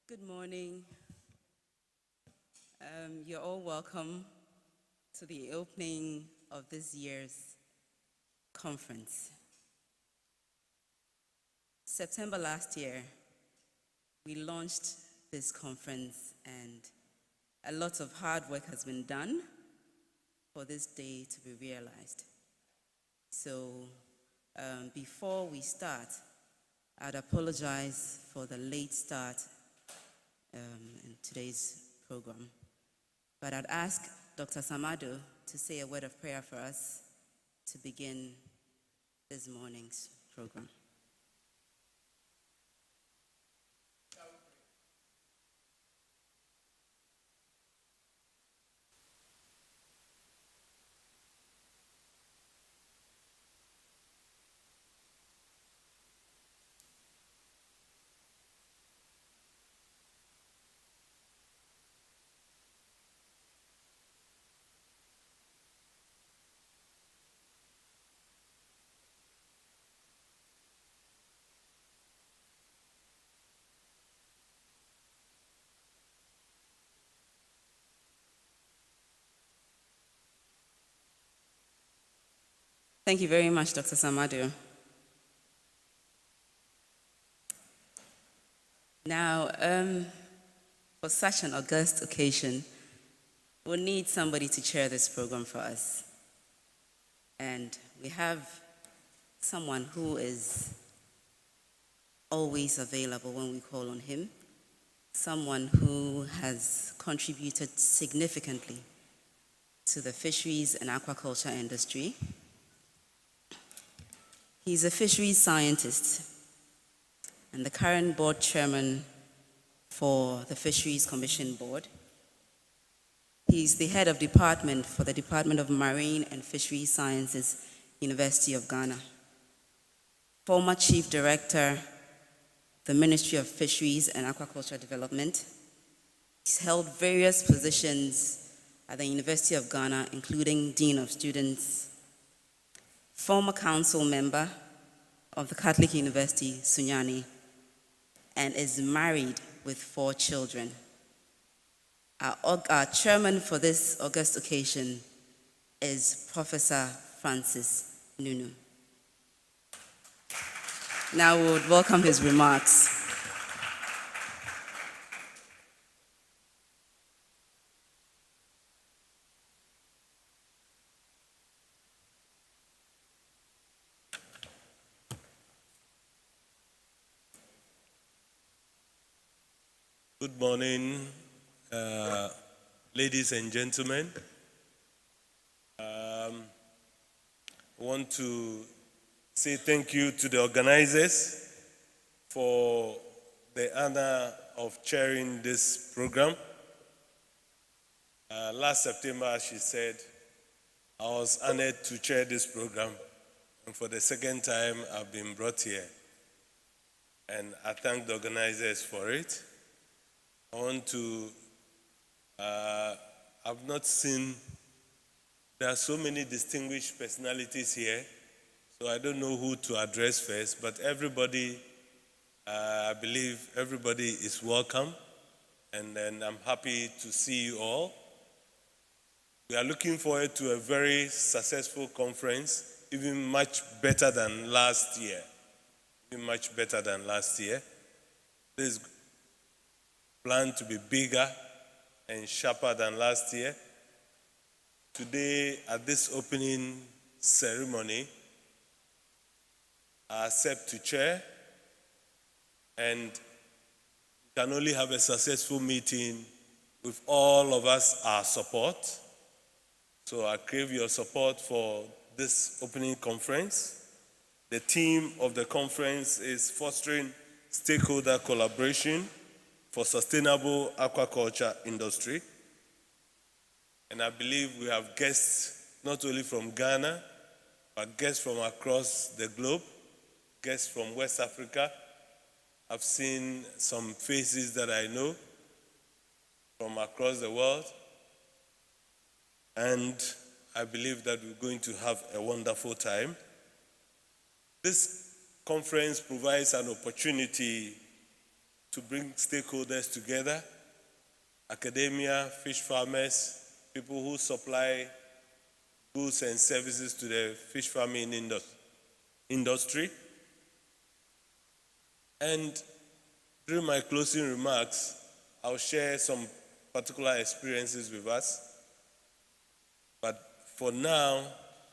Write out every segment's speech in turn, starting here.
Good morning. You're all welcome to the opening of this year's conference. September last year, we launched this conference, and a lot of hard work has been done for this day to be realized. So before we start, I'd apologize for the late start in today's program. But I'd ask Dr. Samado to say a word of prayer for us to begin this morning's program. Thank you very much, Dr. Samado. Now, for such an august occasion, we'll need somebody to chair this program for us. And we have someone who is always available when we call on him, someone who has contributed significantly to the fisheries and aquaculture industry. He's a fisheries scientist and the current board chairman for the Fisheries Commission Board. He's the head of department for the Department of Marine and Fisheries Sciences, University of Ghana. Former chief director, the Ministry of Fisheries and Aquaculture Development. He's held various positions at the University of Ghana, including Dean of Students, former council member of the Catholic University, Sunyani, and is married with 4 children. Our chairman for this august occasion is Professor Francis Nunu. Now we would welcome his remarks. Good morning, ladies and gentlemen. I want to say thank you to the organizers for the honor of chairing this program. Last September, as she said, I was honored to chair this program, and for the second time, I've been brought here. And I thank the organizers for it. I want to, I've not seen, there are so many distinguished personalities here, so I don't know who to address first, but everybody, I believe everybody is welcome, and I'm happy to see you all. We are looking forward to a very successful conference, even much better than last year. This is planned to be bigger and sharper than last year. Today, at this opening ceremony, I accept to chair, and we can only have a successful meeting with all of us, our support. So I crave your support for this opening conference. The theme of the conference is fostering stakeholder collaboration for sustainable aquaculture industry. And I believe we have guests not only from Ghana, but guests from across the globe, guests from West Africa. I've seen some faces that I know from across the world. And I believe that we're going to have a wonderful time. This conference provides an opportunity to bring stakeholders together, academia, fish farmers, people who supply goods and services to the fish farming industry. And during my closing remarks, I'll share some particular experiences with us. But for now,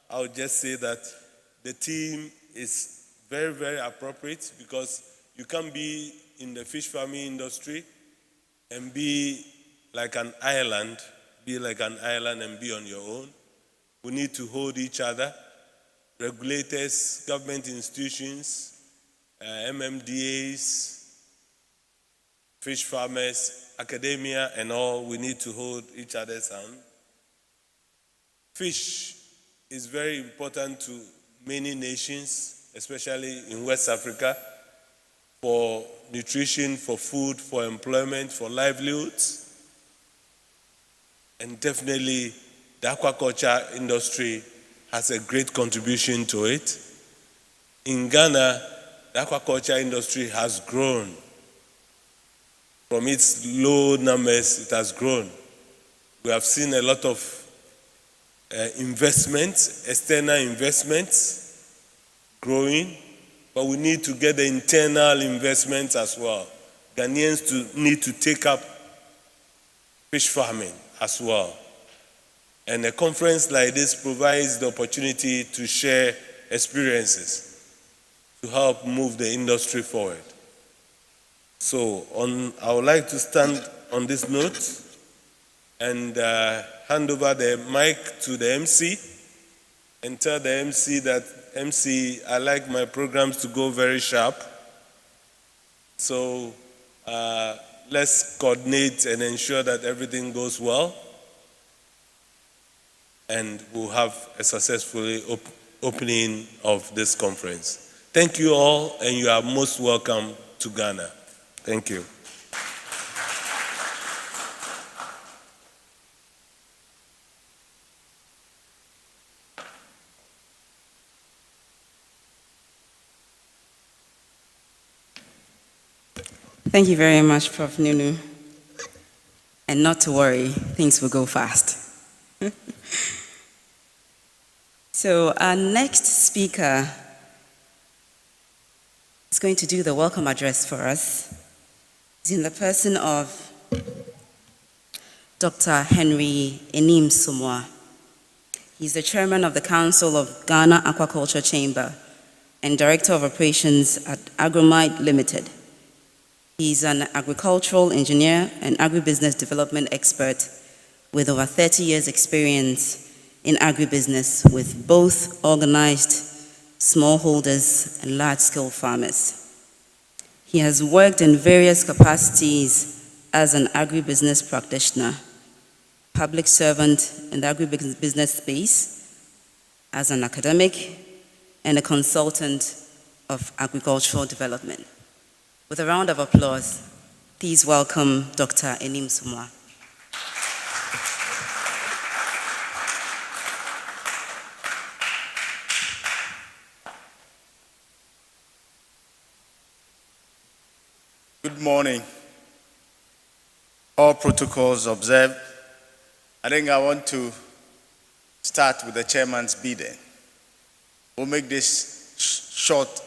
I'll just say that the theme is very, very appropriate because you can't be in the fish farming industry and be like an island and be on your own. We need to hold each other, regulators, government institutions, MMDAs, fish farmers, academia, and all. We need to hold each other's hand. Fish is very important to many nations, especially in West Africa, for nutrition, for food, for employment, for livelihoods. And definitely the aquaculture industry has a great contribution to it. In Ghana, the aquaculture industry has grown. From its low numbers, it has grown. We have seen a lot of investments, external investments growing, but we need to get the internal investments as well. Ghanaians need to take up fish farming as well. And a conference like this provides the opportunity to share experiences to help move the industry forward. So I would like to stand on this note and hand over the mic to the MC and tell the MC that, MC, I like my programs to go very sharp. So let's coordinate and ensure that everything goes well. And we'll have a successful opening of this conference. Thank you all, and you are most welcome to Ghana. Thank you. Thank you very much, Prof. Nunu. And not to worry, things will go fast. So our next speaker is going to do the welcome address for us. He's in the person of Dr. Henry Enim Sumwa. He's the chairman of the Council of Ghana Aquaculture Chamber and director of operations at Agromite Limited. He's an agricultural engineer and agribusiness development expert with over 30 years experience in agribusiness with both organized smallholders and large-scale farmers. He has worked in various capacities as an agribusiness practitioner, public servant in the agribusiness space, as an academic, and a consultant of agricultural development. With a round of applause, please welcome Dr. Enim Sumwa. Good morning. All protocols observed. I think I want to start with the chairman's bidding. We'll make this short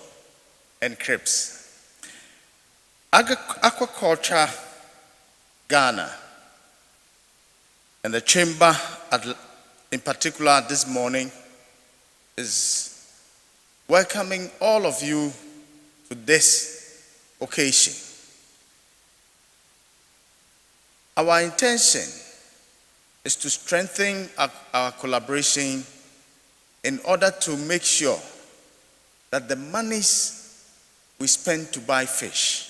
and crisp. Aquaculture Ghana and the chamber in particular this morning is welcoming all of you to this occasion. Our intention is to strengthen our collaboration in order to make sure that the monies we spend to buy fish,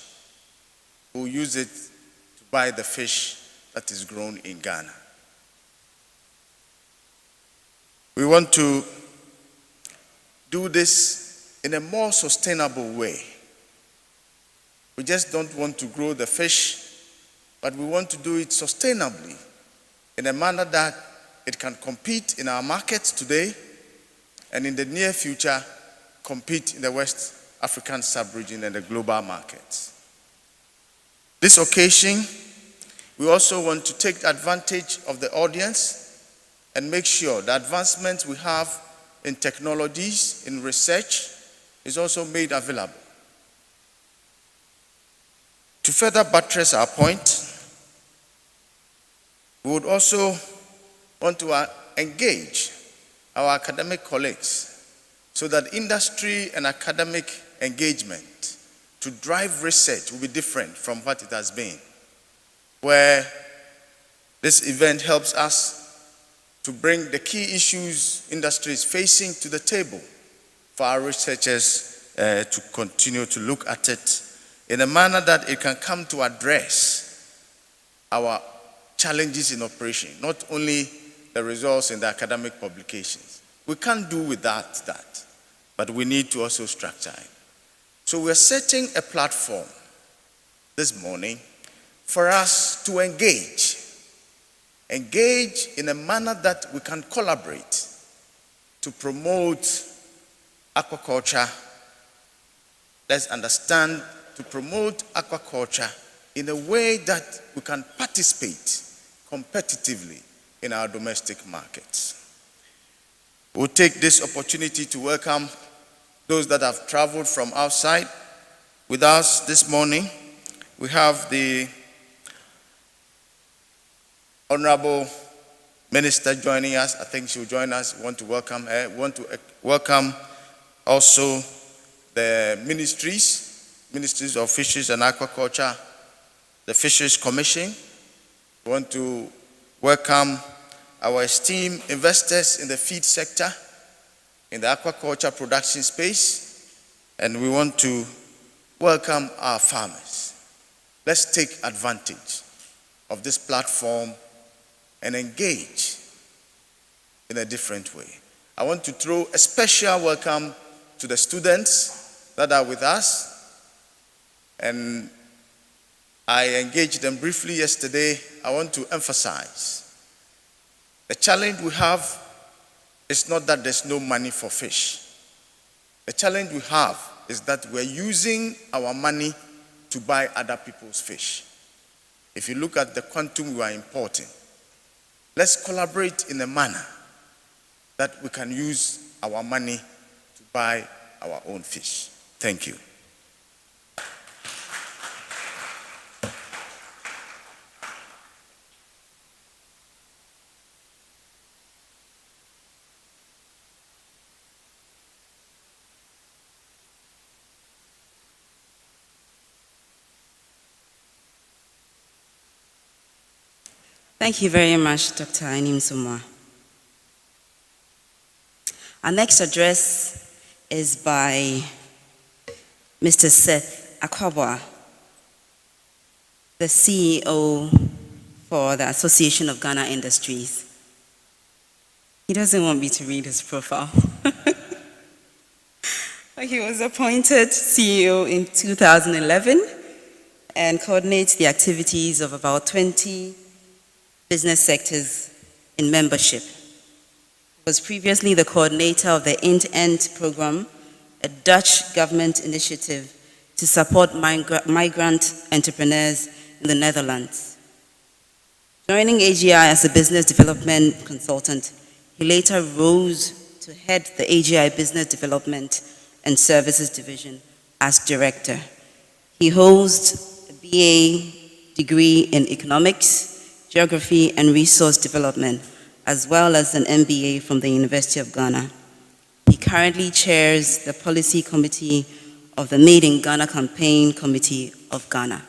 we'll use it to buy the fish that is grown in Ghana. We want to do this in a more sustainable way. We just don't want to grow the fish, but we want to do it sustainably in a manner that it can compete in our markets today and in the near future compete in the West African sub-region and the global markets. this occasion, we also want to take advantage of the audience and make sure the advancements we have in technologies, in research, is also made available. To further buttress our point, we would also want to engage our academic colleagues so that industry and academic engagement to drive research will be different from what it has been, where this event helps us to bring the key issues industry is facing to the table for our researchers to continue to look at it in a manner that it can come to address our challenges in operation, not only the results in the academic publications. We can't do without that, but we need to also structure it. So we're setting a platform this morning for us to engage in a manner that we can collaborate to promote aquaculture. Let's understand, to promote aquaculture in a way that we can participate competitively in our domestic markets. We'll take this opportunity to welcome those that have traveled from outside with us this morning. We have the Honorable Minister joining us. I think she will join us. We want to welcome her. We want to welcome also the ministries of Fisheries and Aquaculture, the Fisheries Commission. We want to welcome our esteemed investors in the feed sector, in the aquaculture production space, and we want to welcome our farmers. Let's take advantage of this platform and engage in a different way. I want to throw a special welcome to the students that are with us, and I engaged them briefly yesterday. I want to emphasize the challenge we have is not that there's no money for fish. The challenge we have is that we're using our money to buy other people's fish. If you look at the quantum we are importing, let's collaborate in a manner that we can use our money to buy our own fish. Thank you. Thank you very much, Dr. Anim Sumwa. Our next address is by Mr. Seth Akwabwa, the CEO for the Association of Ghana Industries. He doesn't want me to read his profile. He was appointed CEO in 2011 and coordinates the activities of about 20 business sectors in membership. He was previously the coordinator of the End-to-End program, a Dutch government initiative to support migrant entrepreneurs in the Netherlands. Joining AGI as a business development consultant, he later rose to head the AGI Business Development and Services Division as director. He holds a BA degree in economics, geography, and resource development, as well as an MBA from the University of Ghana. He currently chairs the policy committee of the Made in Ghana Campaign Committee of Ghana.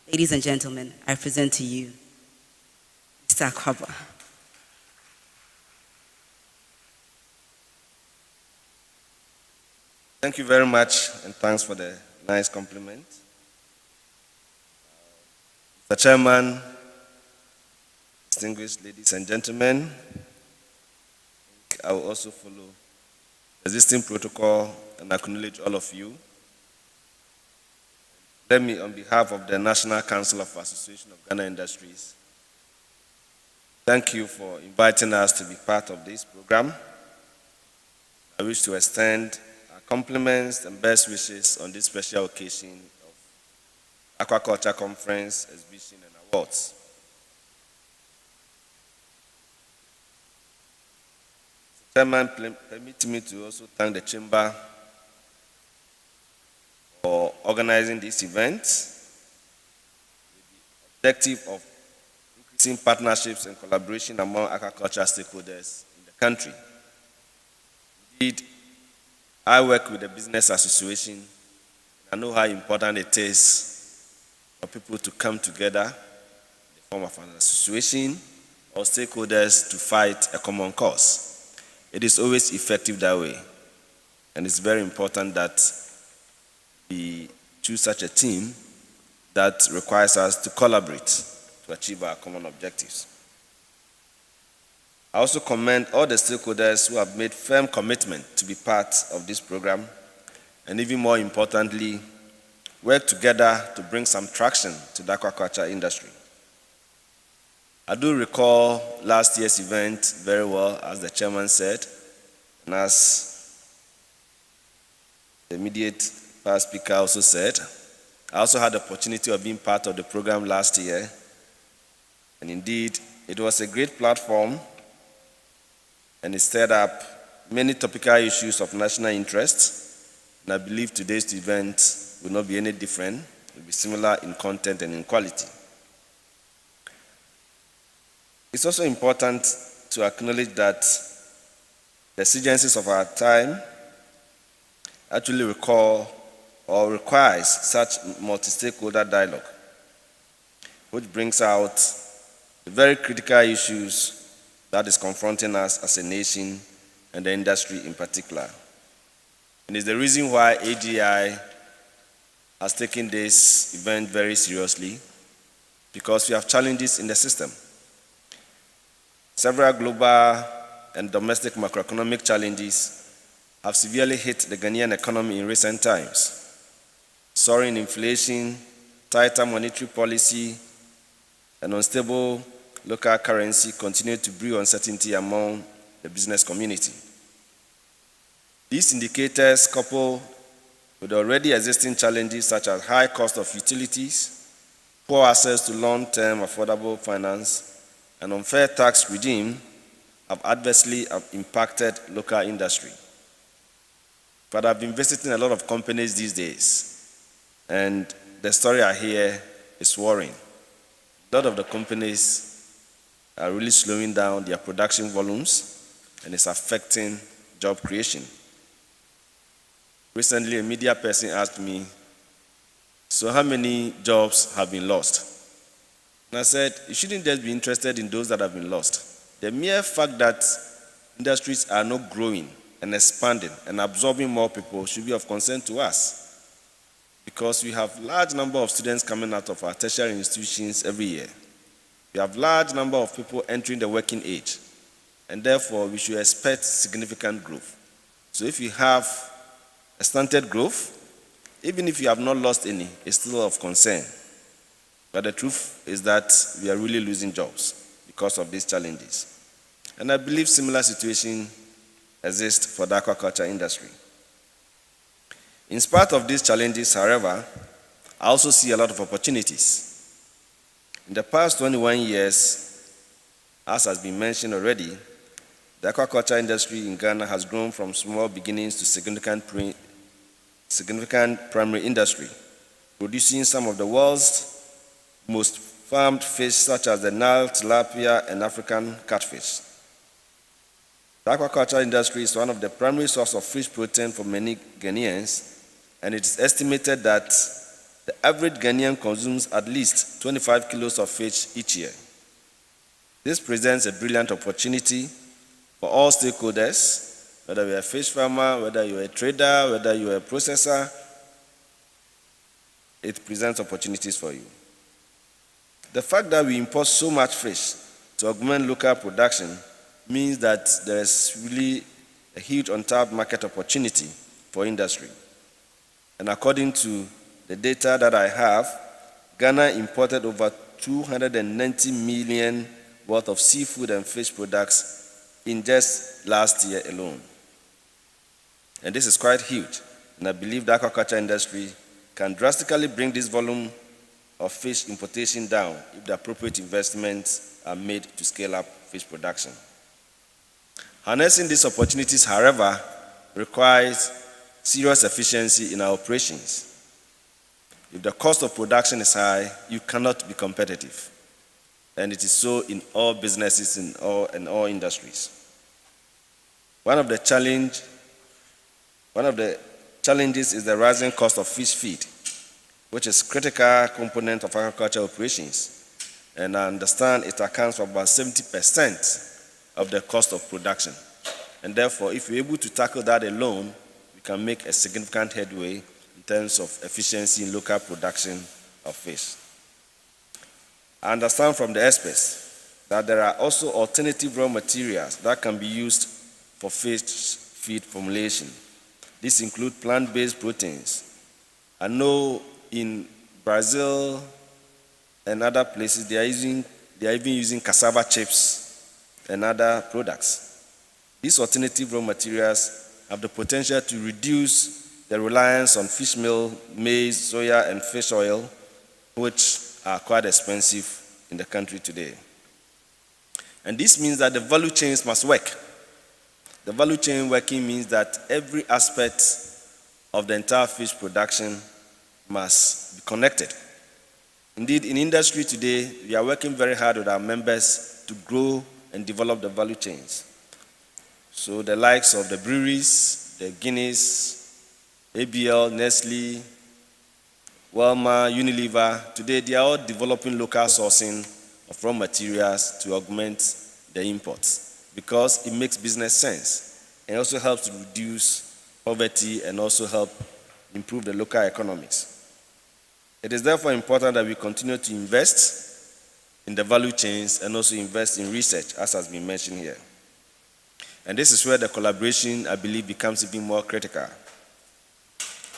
Ladies and gentlemen, I present to you Mr. Akwabwa. Thank you very much, and thanks for the nice compliment. Mr. Chairman, distinguished ladies and gentlemen, I will also follow existing protocol and acknowledge all of you. Let me, on behalf of the National Council of Association of Ghana Industries, thank you for inviting us to be part of this program. I wish to extend our compliments and best wishes on this special occasion of Aquaculture Conference, Exhibition, and Awards. Chairman, permit me to also thank the Chamber for organizing this event with the objective of increasing partnerships and collaboration among aquaculture stakeholders in the country. Indeed, I work with the Business Association, and I know how important it is for people to come together in the form of an association or stakeholders to fight a common cause. It is always effective that way, and it's very important that we choose such a team that requires us to collaborate to achieve our common objectives. I also commend all the stakeholders who have made firm commitment to be part of this program, and even more importantly, work together to bring some traction to the aquaculture industry. I do recall last year's event very well, as the chairman said, and as the immediate past speaker also said. I also had the opportunity of being part of the program last year, and indeed, it was a great platform, and it stirred up many topical issues of national interest, and I believe today's event will not be any different. It will be similar in content and in quality. It's also important to acknowledge that the exigencies of our time actually requires such multi-stakeholder dialogue, which brings out the very critical issues that is confronting us as a nation and the industry in particular. And it's the reason why AGI has taken this event very seriously, because we have challenges in the system. Several global and domestic macroeconomic challenges have severely hit the Ghanaian economy in recent times. Soaring inflation, tighter monetary policy, and unstable local currency continue to brew uncertainty among the business community. These indicators, coupled with the already existing challenges such as high cost of utilities, poor access to long-term affordable finance, and unfair tax regime, have adversely impacted local industry. But I've been visiting a lot of companies these days, and the story I hear is worrying. A lot of the companies are really slowing down their production volumes, and it's affecting job creation. Recently, a media person asked me, so how many jobs have been lost? And I said, you shouldn't just be interested in those that have been lost. The mere fact that industries are not growing and expanding and absorbing more people should be of concern to us, because we have large number of students coming out of our tertiary institutions every year. We have large number of people entering the working age, and therefore we should expect significant growth. So if you have a stunted growth, even if you have not lost any, it's still of concern. But the truth is that we are really losing jobs because of these challenges. And I believe similar situation exists for the aquaculture industry. In spite of these challenges, however, I also see a lot of opportunities. In the past 21 years, as has been mentioned already, the aquaculture industry in Ghana has grown from small beginnings to significant primary industry, producing some of the world's most farmed fish, such as the Nile tilapia and African catfish. The aquaculture industry is one of the primary sources of fish protein for many Ghanaians, and it is estimated that the average Ghanaian consumes at least 25 kilos of fish each year. This presents a brilliant opportunity for all stakeholders, whether you're a fish farmer, whether you're a trader, whether you're a processor. It presents opportunities for you. The fact that we import so much fish to augment local production means that there is really a huge untapped market opportunity for industry. And according to the data that I have, Ghana imported over 290 million worth of seafood and fish products in just last year alone. And this is quite huge. And I believe the aquaculture industry can drastically bring this volume of fish importation down if the appropriate investments are made to scale up fish production. Harnessing these opportunities, however, requires serious efficiency in our operations. If the cost of production is high, you cannot be competitive. And it is so in all businesses, in all industries. One of the challenges is the rising cost of fish feed, which is a critical component of aquaculture operations. And I understand it accounts for about 70% of the cost of production. And therefore, if we're able to tackle that alone, we can make a significant headway in terms of efficiency in local production of fish. I understand from the experts that there are also alternative raw materials that can be used for fish feed formulation. These include plant-based proteins. I know in Brazil and other places they are even using cassava chips and other products. These alternative raw materials have the potential to reduce the reliance on fish meal, maize, soya, and fish oil, which are quite expensive in the country today. And this means that the value chains must work. The value chain working means that every aspect of the entire fish production must be connected. Indeed, in industry today, we are working very hard with our members to grow and develop the value chains. So the likes of the breweries, the Guinness, ABL, Nestle, Walmart, Unilever, today they are all developing local sourcing of raw materials to augment the imports because it makes business sense and also helps to reduce poverty and also help improve the local economics. It is therefore important that we continue to invest in the value chains and also invest in research, as has been mentioned here. And this is where the collaboration, I believe, becomes even more critical.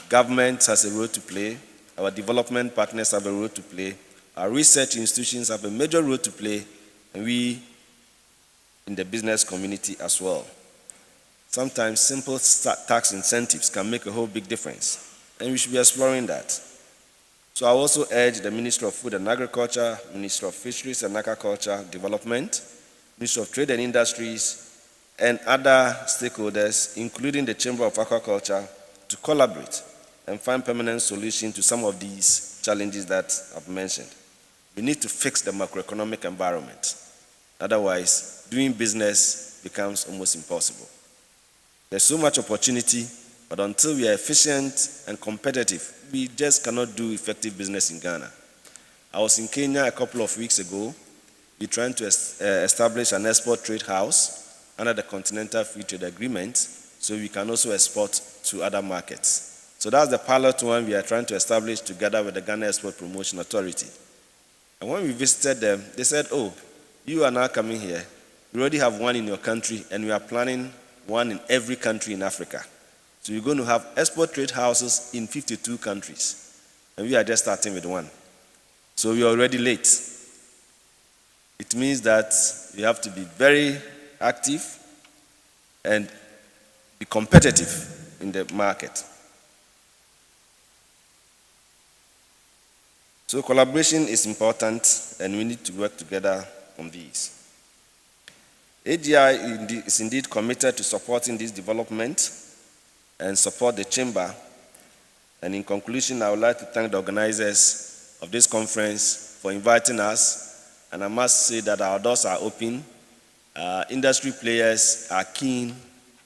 Government has a role to play, our development partners have a role to play, our research institutions have a major role to play, and we in the business community as well. Sometimes simple tax incentives can make a whole big difference, and we should be exploring that. So I also urge the Ministry of Food and Agriculture, Ministry of Fisheries and Aquaculture Development, Ministry of Trade and Industries, and other stakeholders, including the Chamber of Aquaculture, to collaborate and find permanent solutions to some of these challenges that I've mentioned. We need to fix the macroeconomic environment. Otherwise, doing business becomes almost impossible. There's so much opportunity, but until we are efficient and competitive, we just cannot do effective business in Ghana. I was in Kenya a couple of weeks ago. We're trying to establish an export trade house under the Continental Free Trade Agreement so we can also export to other markets. So that's the pilot one we are trying to establish together with the Ghana Export Promotion Authority. And when we visited them, they said, oh, you are now coming here. We already have one in your country, and we are planning one in every country in Africa. So you're going to have export trade houses in 52 countries. And we are just starting with one. So we are already late. It means that you have to be very active and be competitive in the market. So collaboration is important, and we need to work together on these. AGI is indeed committed to supporting this development and support the chamber. And in conclusion, I would like to thank the organizers of this conference for inviting us. And I must say that our doors are open. Industry players are keen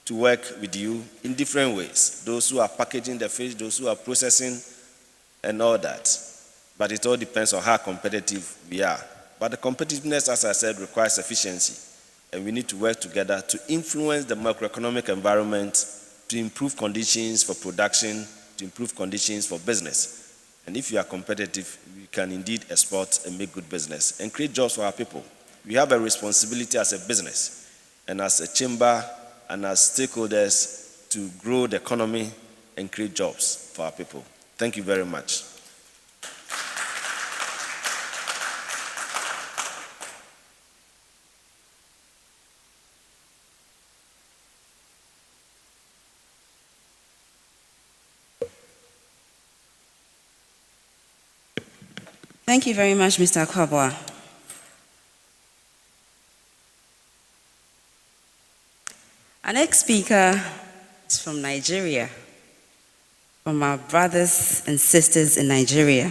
to work with you in different ways. Those who are packaging the fish, those who are processing, and all that. But it all depends on how competitive we are. But the competitiveness, as I said, requires efficiency. And we need to work together to influence the macroeconomic environment, to improve conditions for production, to improve conditions for business. And if you are competitive, we can indeed export and make good business and create jobs for our people. We have a responsibility as a business and as a chamber and as stakeholders to grow the economy and create jobs for our people. Thank you very much. Thank you very much, Mr. Akwabwa. Our next speaker is from Nigeria, from our brothers and sisters in Nigeria.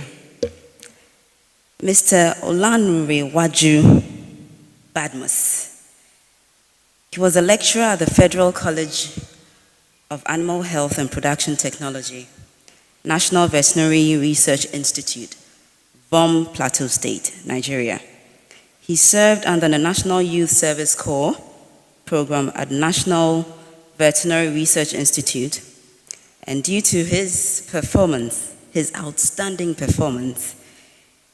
Mr. Olanrewaju Badmus. He was a lecturer at the Federal College of Animal Health and Production Technology, National Veterinary Research Institute, Vom Plateau State, Nigeria. He served under the National Youth Service Corps program at National Veterinary Research Institute, and due to his performance, his outstanding performance,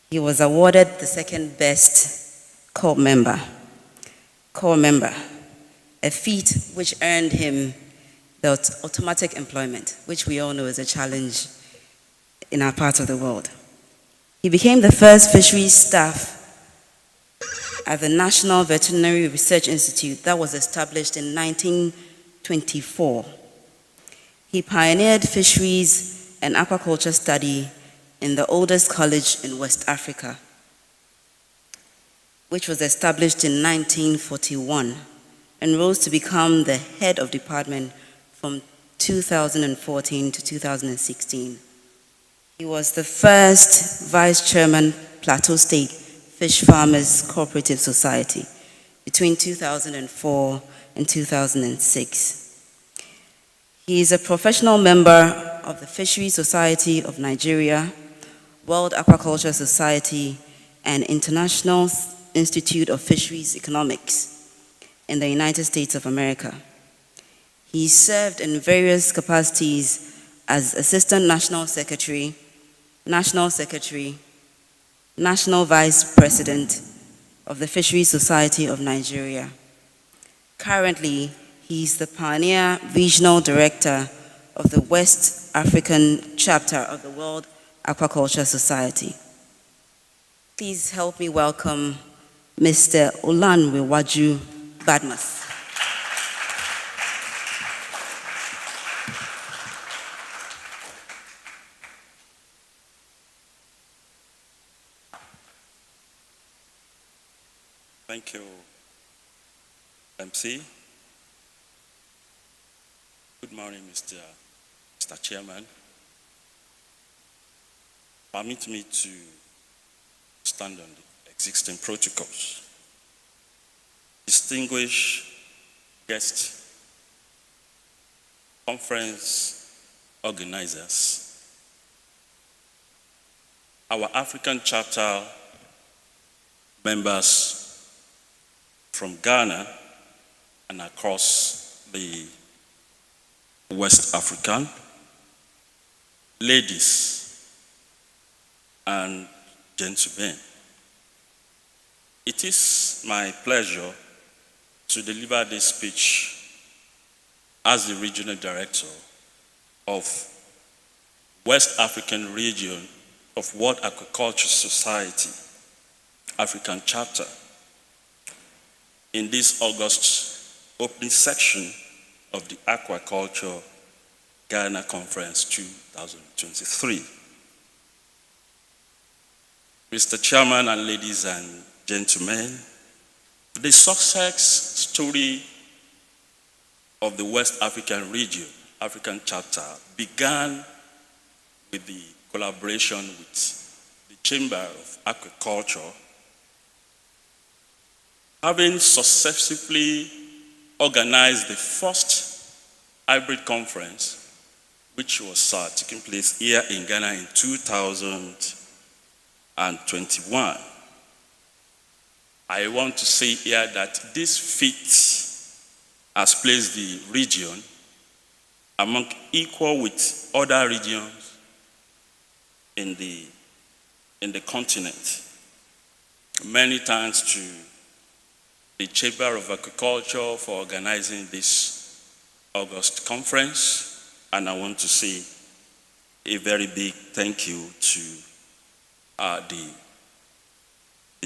he was awarded the second best corps member, a feat which earned him the automatic employment, which we all know is a challenge in our part of the world. He became the first fisheries staff at the National Veterinary Research Institute that was established in 1924. He pioneered fisheries and aquaculture study in the oldest college in West Africa, which was established in 1941 and rose to become the head of department from 2014 to 2016. He was the first vice chairman, Plateau State Fish Farmers Cooperative Society between 2004 and 2006. He is a professional member of the Fisheries Society of Nigeria, World Aquaculture Society, and International Institute of Fisheries Economics in the United States of America. He served in various capacities as Assistant National Secretary, National Vice President of the Fisheries Society of Nigeria. Currently, he is the Pioneer Regional Director of the West African chapter of the World Aquaculture Society. Please help me welcome Mr. Olanrewaju Badmus. Thank you, MC. Good morning, Mr. Chairman. Permit me to stand on the existing protocols. Distinguished guests, conference organizers, our African chapter members from Ghana and across the West African, ladies and gentlemen. It is my pleasure to deliver this speech as the Regional Director of West African Region of World Aquaculture Society, African Chapter, in this August opening section of the Aquaculture Ghana Conference 2023. Mr. Chairman and ladies and gentlemen, the success story of the West African region, African chapter, began with the collaboration with the Chamber of Aquaculture, having successfully organized the first hybrid conference, which was taking place here in Ghana in 2021. I want to say here that this feat has placed the region among equal with other regions in the continent. Many thanks to the Chamber of Agriculture for organizing this August conference, and I want to say a very big thank you to the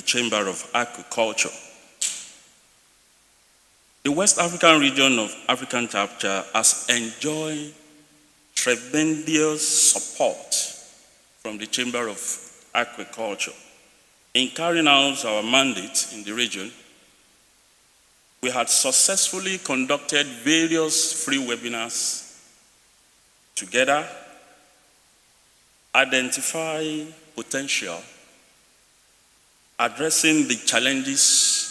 Chamber of Aquaculture. The West African region of African chapter has enjoyed tremendous support from the Chamber of aquaculture. In carrying out our mandate in the region, we had successfully conducted various free webinars together, identify potential, addressing the challenges,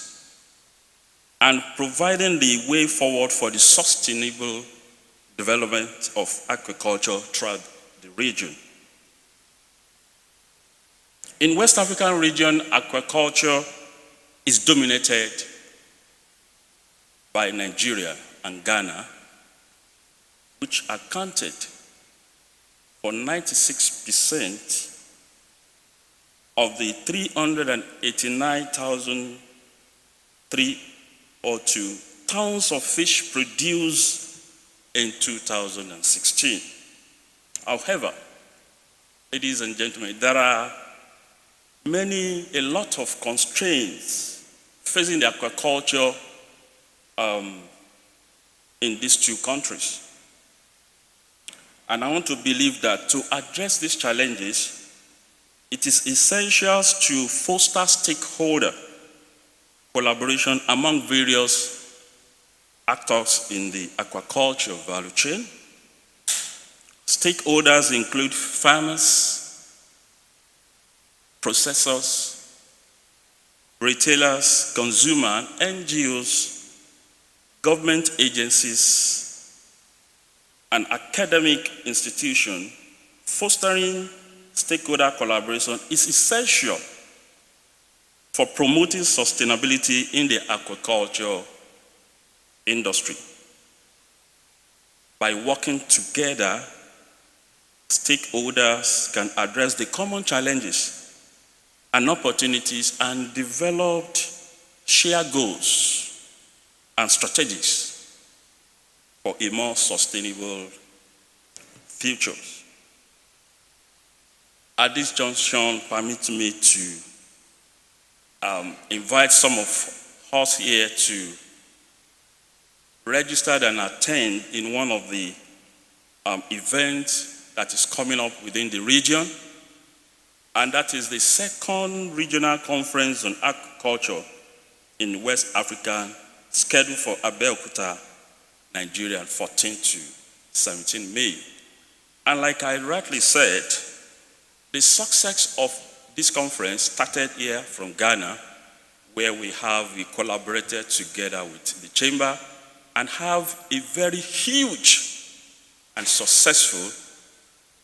and providing the way forward for the sustainable development of aquaculture throughout the region. In West African region, aquaculture is dominated by Nigeria and Ghana, which accounted for 96% of the 389,302 tons of fish produced in 2016. However, ladies and gentlemen, there are a lot of constraints facing the aquaculture in these two countries. And I want to believe that to address these challenges, it is essential to foster stakeholder collaboration among various actors in the aquaculture value chain. Stakeholders include farmers, processors, retailers, consumers, NGOs, government agencies, and academic institutions. Fostering stakeholder collaboration is essential for promoting sustainability in the aquaculture industry. By working together, stakeholders can address the common challenges and opportunities and develop shared goals and strategies for a more sustainable future. At this junction, permit me to invite some of us here to register and attend in one of the events that is coming up within the region, and that is the second regional conference on aquaculture in West Africa, scheduled for Abeokuta, Nigeria, 14 to 17 May. And like I rightly said, the success of this conference started here from Ghana, where we collaborated together with the chamber and have a very huge and successful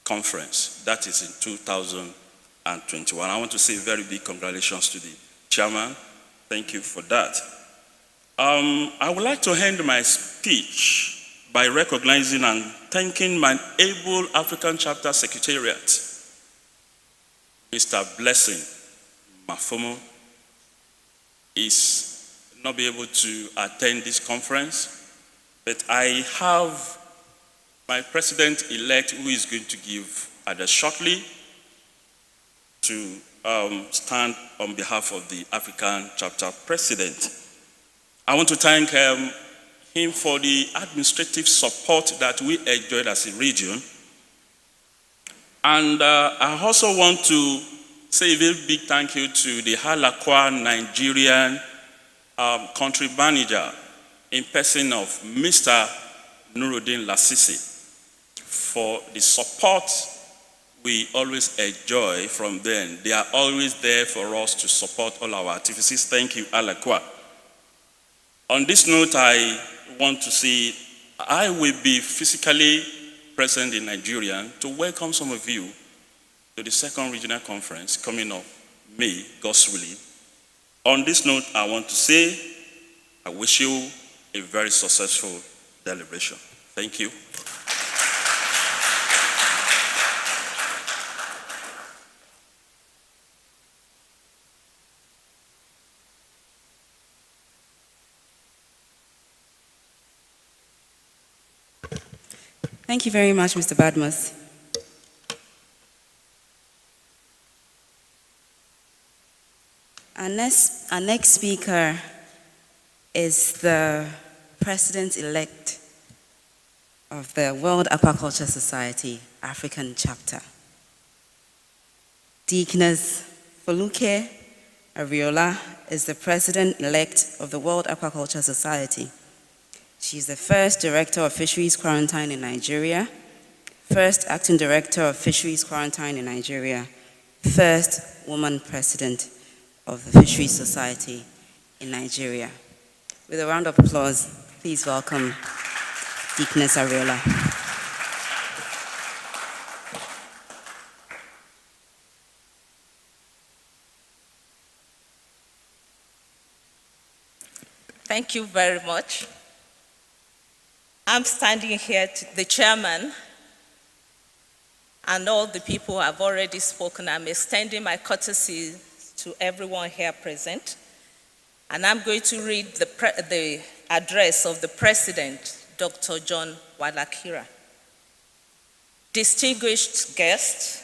conference. That is in 2021. I want to say very big congratulations to the chairman. Thank you for that. I would like to end my speech by recognizing and thanking my able African chapter secretariat, Mr. Blessing Mafomo. Is not be able to attend this conference, but I have my president-elect who is going to give address shortly to stand on behalf of the African chapter president. I want to thank him for the administrative support that we enjoyed as a region. And I also want to say a very big thank you to the Halakwa Nigerian country manager in person of Mr. Nuruddin Lasisi for the support we always enjoy from them. They are always there for us to support all our activities. Thank you, Halakwa. On this note, I want to say I will be physically present in Nigeria to welcome some of you to the second regional conference coming up May, God's willing. On this note, I want to say I wish you a very successful deliberation. Thank you. Thank you very much, Mr. Badmus. Our next speaker is the President-elect of the World Aquaculture Society African chapter, Deaconess Foluke Ariola is the President-elect of the World Aquaculture Society. She is the first Director of Fisheries Quarantine in Nigeria, first Acting Director of Fisheries Quarantine in Nigeria, first woman President of the Fisheries Society in Nigeria. With a round of applause, please welcome Deaconess Ariola. Thank you very much. I'm standing here to the chairman and all the people who have already spoken. I'm extending my courtesy to everyone here present. And I'm going to read the address of the President, Dr. John Walakira. Distinguished guests,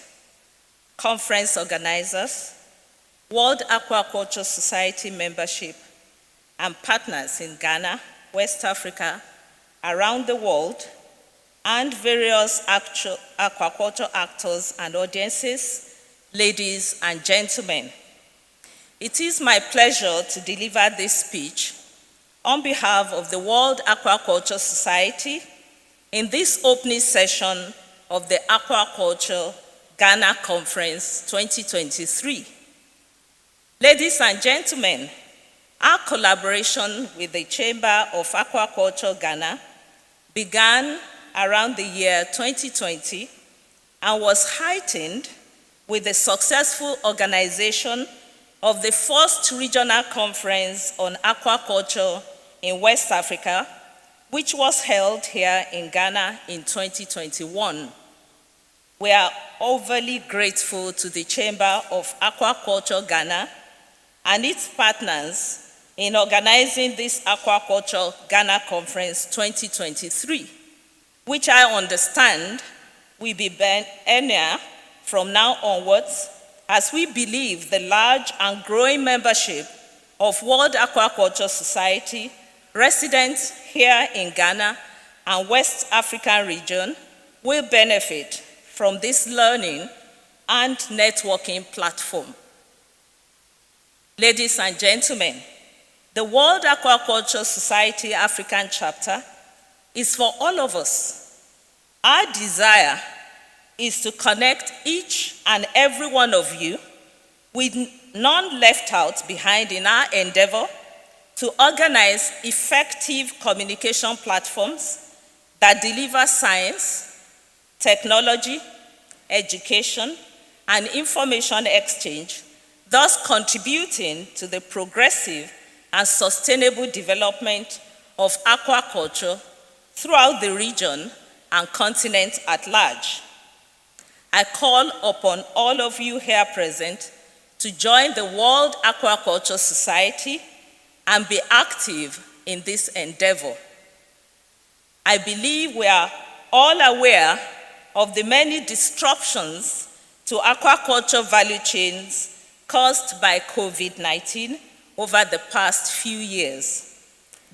conference organizers, World Aquaculture Society membership, and partners in Ghana, West Africa, around the world, and various aquaculture actors and audiences, ladies and gentlemen. It is my pleasure to deliver this speech on behalf of the World Aquaculture Society in this opening session of the Aquaculture Ghana Conference 2023. Ladies and gentlemen, our collaboration with the Chamber of Aquaculture Ghana began around the year 2020 and was heightened with the successful organization of the first regional conference on aquaculture in West Africa, which was held here in Ghana in 2021. We are overly grateful to the Chamber of Aquaculture Ghana and its partners in organizing this Aquaculture Ghana Conference 2023, which I understand will be biennial from now onwards, as we believe the large and growing membership of World Aquaculture Society residents here in Ghana and West African region will benefit from this learning and networking platform. Ladies and gentlemen, the World Aquaculture Society African chapter is for all of us. Our desire is to connect each and every one of you, with none left out behind in our endeavor to organize effective communication platforms that deliver science, technology, education, and information exchange, thus contributing to the progressive and sustainable development of aquaculture throughout the region and continent at large. I call upon all of you here present to join the World Aquaculture Society and be active in this endeavor. I believe we are all aware of the many disruptions to aquaculture value chains caused by COVID-19 over the past few years.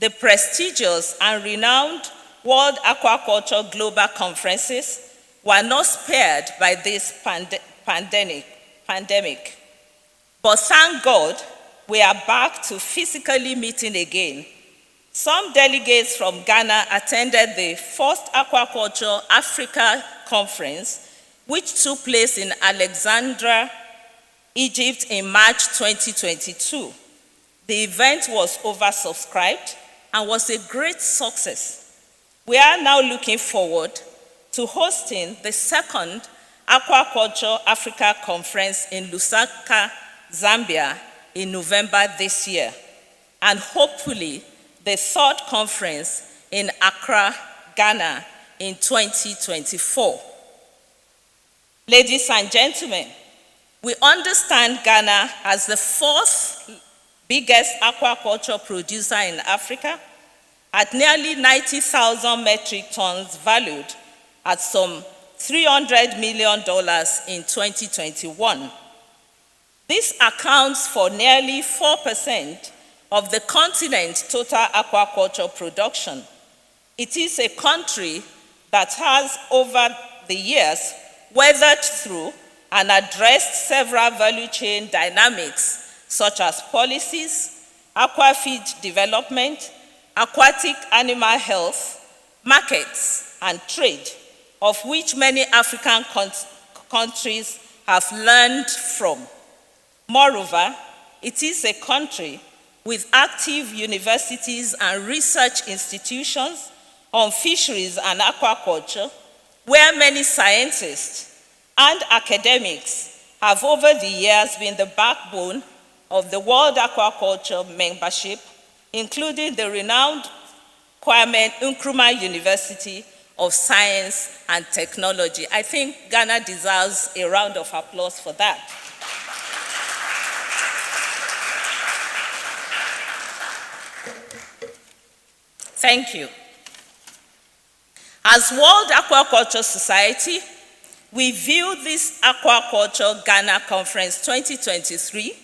The prestigious and renowned World Aquaculture Global Conferences were not spared by this pandemic. But thank God, we are back to physically meeting again. Some delegates from Ghana attended the first Aquaculture Africa Conference, which took place in Alexandria, Egypt in March 2022. The event was oversubscribed and was a great success. We are now looking forward to hosting the second Aquaculture Africa Conference in Lusaka, Zambia in November this year, and hopefully the third conference in Accra, Ghana in 2024. Ladies and gentlemen, we understand Ghana as the fourth biggest aquaculture producer in Africa, at nearly 90,000 metric tons valued at some $300 million in 2021. This accounts for nearly 4% of the continent's total aquaculture production. It is a country that has over the years weathered through and addressed several value chain dynamics such as policies, aquafeed development, aquatic animal health, markets, and trade, of which many African countries have learned from. Moreover, it is a country with active universities and research institutions on fisheries and aquaculture, where many scientists and academics have over the years been the backbone of the World Aquaculture membership, including the renowned Kwame Nkrumah University of Science and Technology. I think Ghana deserves a round of applause for that. Thank you. As World Aquaculture Society, we view this Aquaculture Ghana Conference 2023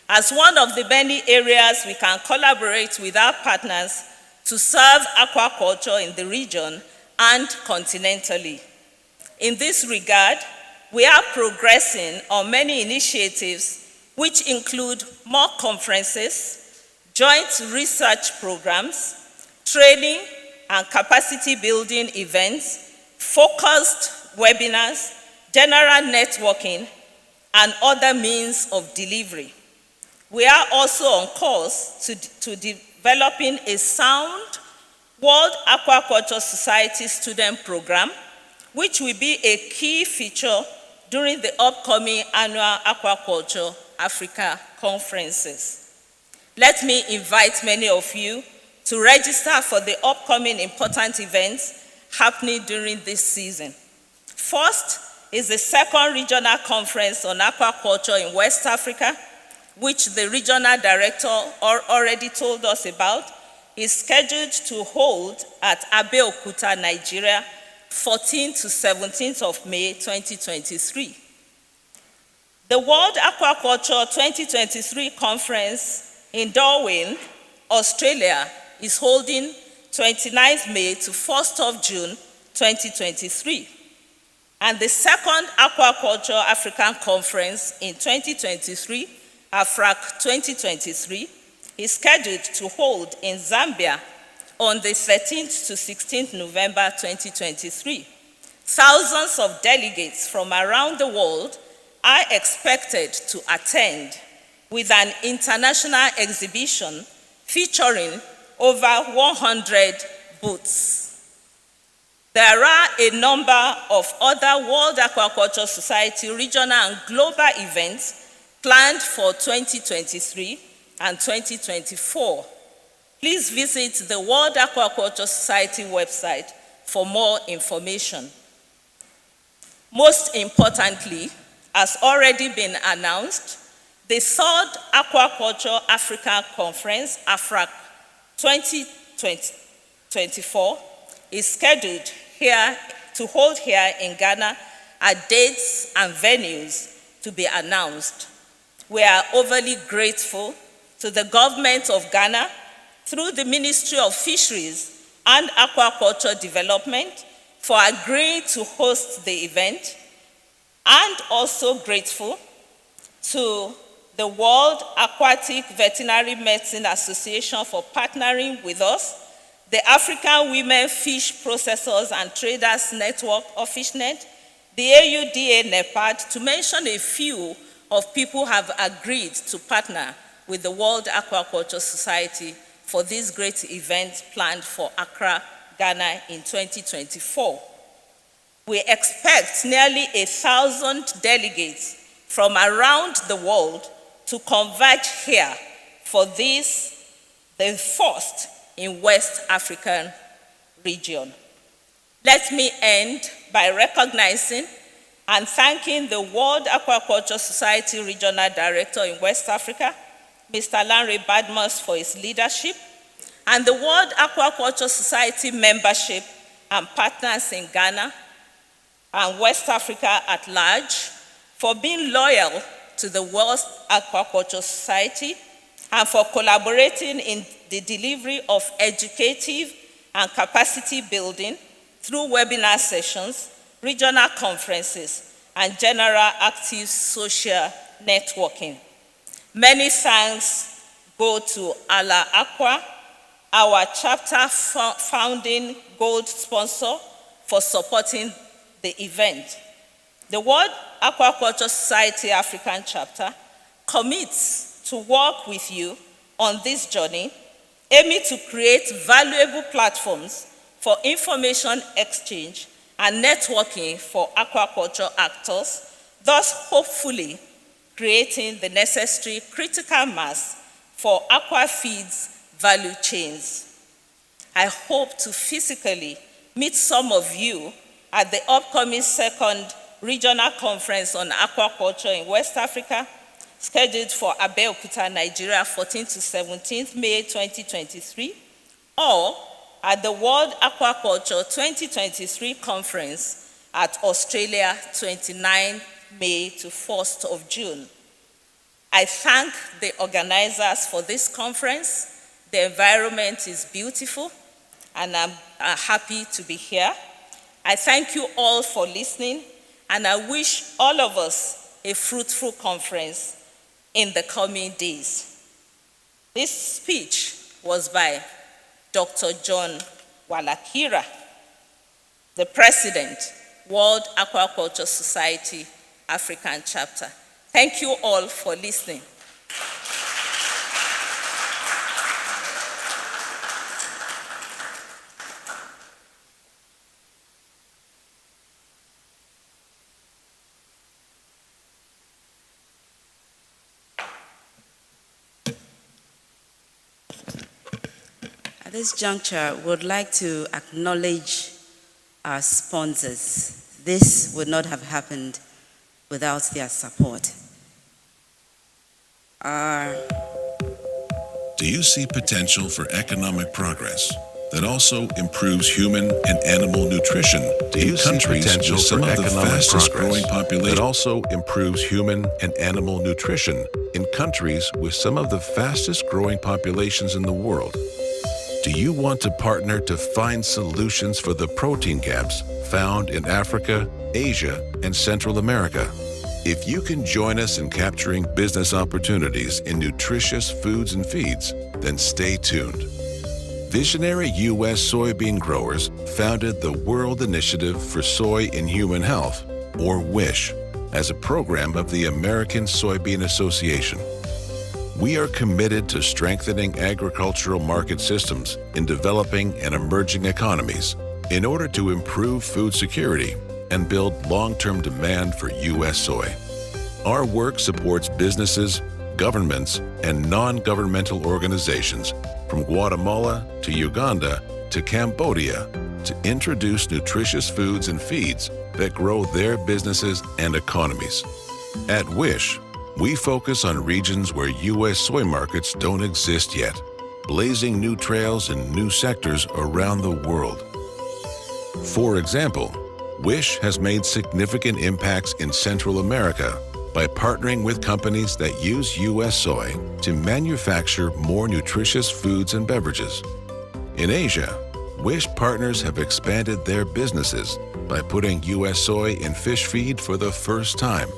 as one of the many areas we can collaborate with our partners to serve aquaculture in the region and continentally. In this regard, we are progressing on many initiatives which include more conferences, joint research programs, training and capacity building events, focused webinars, general networking, and other means of delivery. We are also on course to developing a sound World Aquaculture Society student program, which will be a key feature during the upcoming annual Aquaculture Africa conferences. Let me invite many of you to register for the upcoming important events happening during this season. First is the second regional conference on aquaculture in West Africa, which the regional director already told us about, is scheduled to hold at Abeokuta, Nigeria, 14th to 17th of May 2023. The World Aquaculture 2023 conference in Darwin, Australia, is holding 29th May to 1st of June 2023. And the second Aquaculture African Conference in 2023, AFRAC 2023, is scheduled to hold in Zambia on the 13th to 16th November 2023. Thousands of delegates from around the world are expected to attend, with an international exhibition featuring over 100 booths. There are a number of other World Aquaculture Society regional and global events planned for 2023 and 2024. Please visit the World Aquaculture Society website for more information. Most importantly, as already been announced, the third Aquaculture Africa Conference, AFRAC 2024, is scheduled to hold here in Ghana at dates and venues to be announced. We are overly grateful to the government of Ghana through the Ministry of Fisheries and Aquaculture Development for agreeing to host the event, and also grateful to the World Aquatic Veterinary Medicine Association for partnering with us, the African Women Fish Processors and Traders Network of FishNet, the AUDA NEPAD, to mention a few of people who have agreed to partner with the World Aquaculture Society for this great event planned for Accra, Ghana in 2024. We expect nearly 1,000 delegates from around the world to converge here for this, the first in West African region. Let me end by recognizing and thanking the World Aquaculture Society Regional Director in West Africa, Mr. Lanre Badmus, for his leadership, and the World Aquaculture Society membership and partners in Ghana and West Africa at large for being loyal to the World Aquaculture Society and for collaborating in the delivery of educative and capacity building through webinar sessions, regional conferences, and general active social networking. Many thanks go to Ala Aqua, our chapter founding gold sponsor, for supporting the event. The World Aquaculture Society African chapter commits to work with you on this journey, aiming to create valuable platforms for information exchange and networking for aquaculture actors, thus hopefully creating the necessary critical mass for aquafeeds value chains. I hope to physically meet some of you at the upcoming second regional conference on aquaculture in West Africa, scheduled for Abeokuta, Nigeria, 14th to 17th May 2023, or at the World Aquaculture 2023 conference at Australia, 29 May to 1st of June. I thank the organizers for this conference. The environment is beautiful, and I'm happy to be here. I thank you all for listening, and I wish all of us a fruitful conference in the coming days. This speech was by Dr. John Walakira, the President, World Aquaculture Society African Chapter. Thank you all for listening. At this juncture, we would like to acknowledge our sponsors. This would not have happened without their support. Do you see potential for economic progress that also improves human and animal nutrition in countries with some of the fastest growing populations? That also improves human and animal nutrition in countries with some of the fastest growing populations in the world. Do you want to partner to find solutions for the protein gaps found in Africa, Asia, and Central America? If you can join us in capturing business opportunities in nutritious foods and feeds, then stay tuned. Visionary U.S. soybean growers founded the World Initiative for Soy in Human Health, or WISH, as a program of the American Soybean Association. We are committed to strengthening agricultural market systems in developing and emerging economies in order to improve food security and build long-term demand for U.S. soy. Our work supports businesses, governments, and non-governmental organizations from Guatemala to Uganda to Cambodia to introduce nutritious foods and feeds that grow their businesses and economies. At WISH, we focus on regions where U.S. soy markets don't exist yet, blazing new trails in new sectors around the world. For example, WISH has made significant impacts in Central America by partnering with companies that use U.S. soy to manufacture more nutritious foods and beverages. In Asia, WISH partners have expanded their businesses by putting U.S. soy in fish feed for the first time.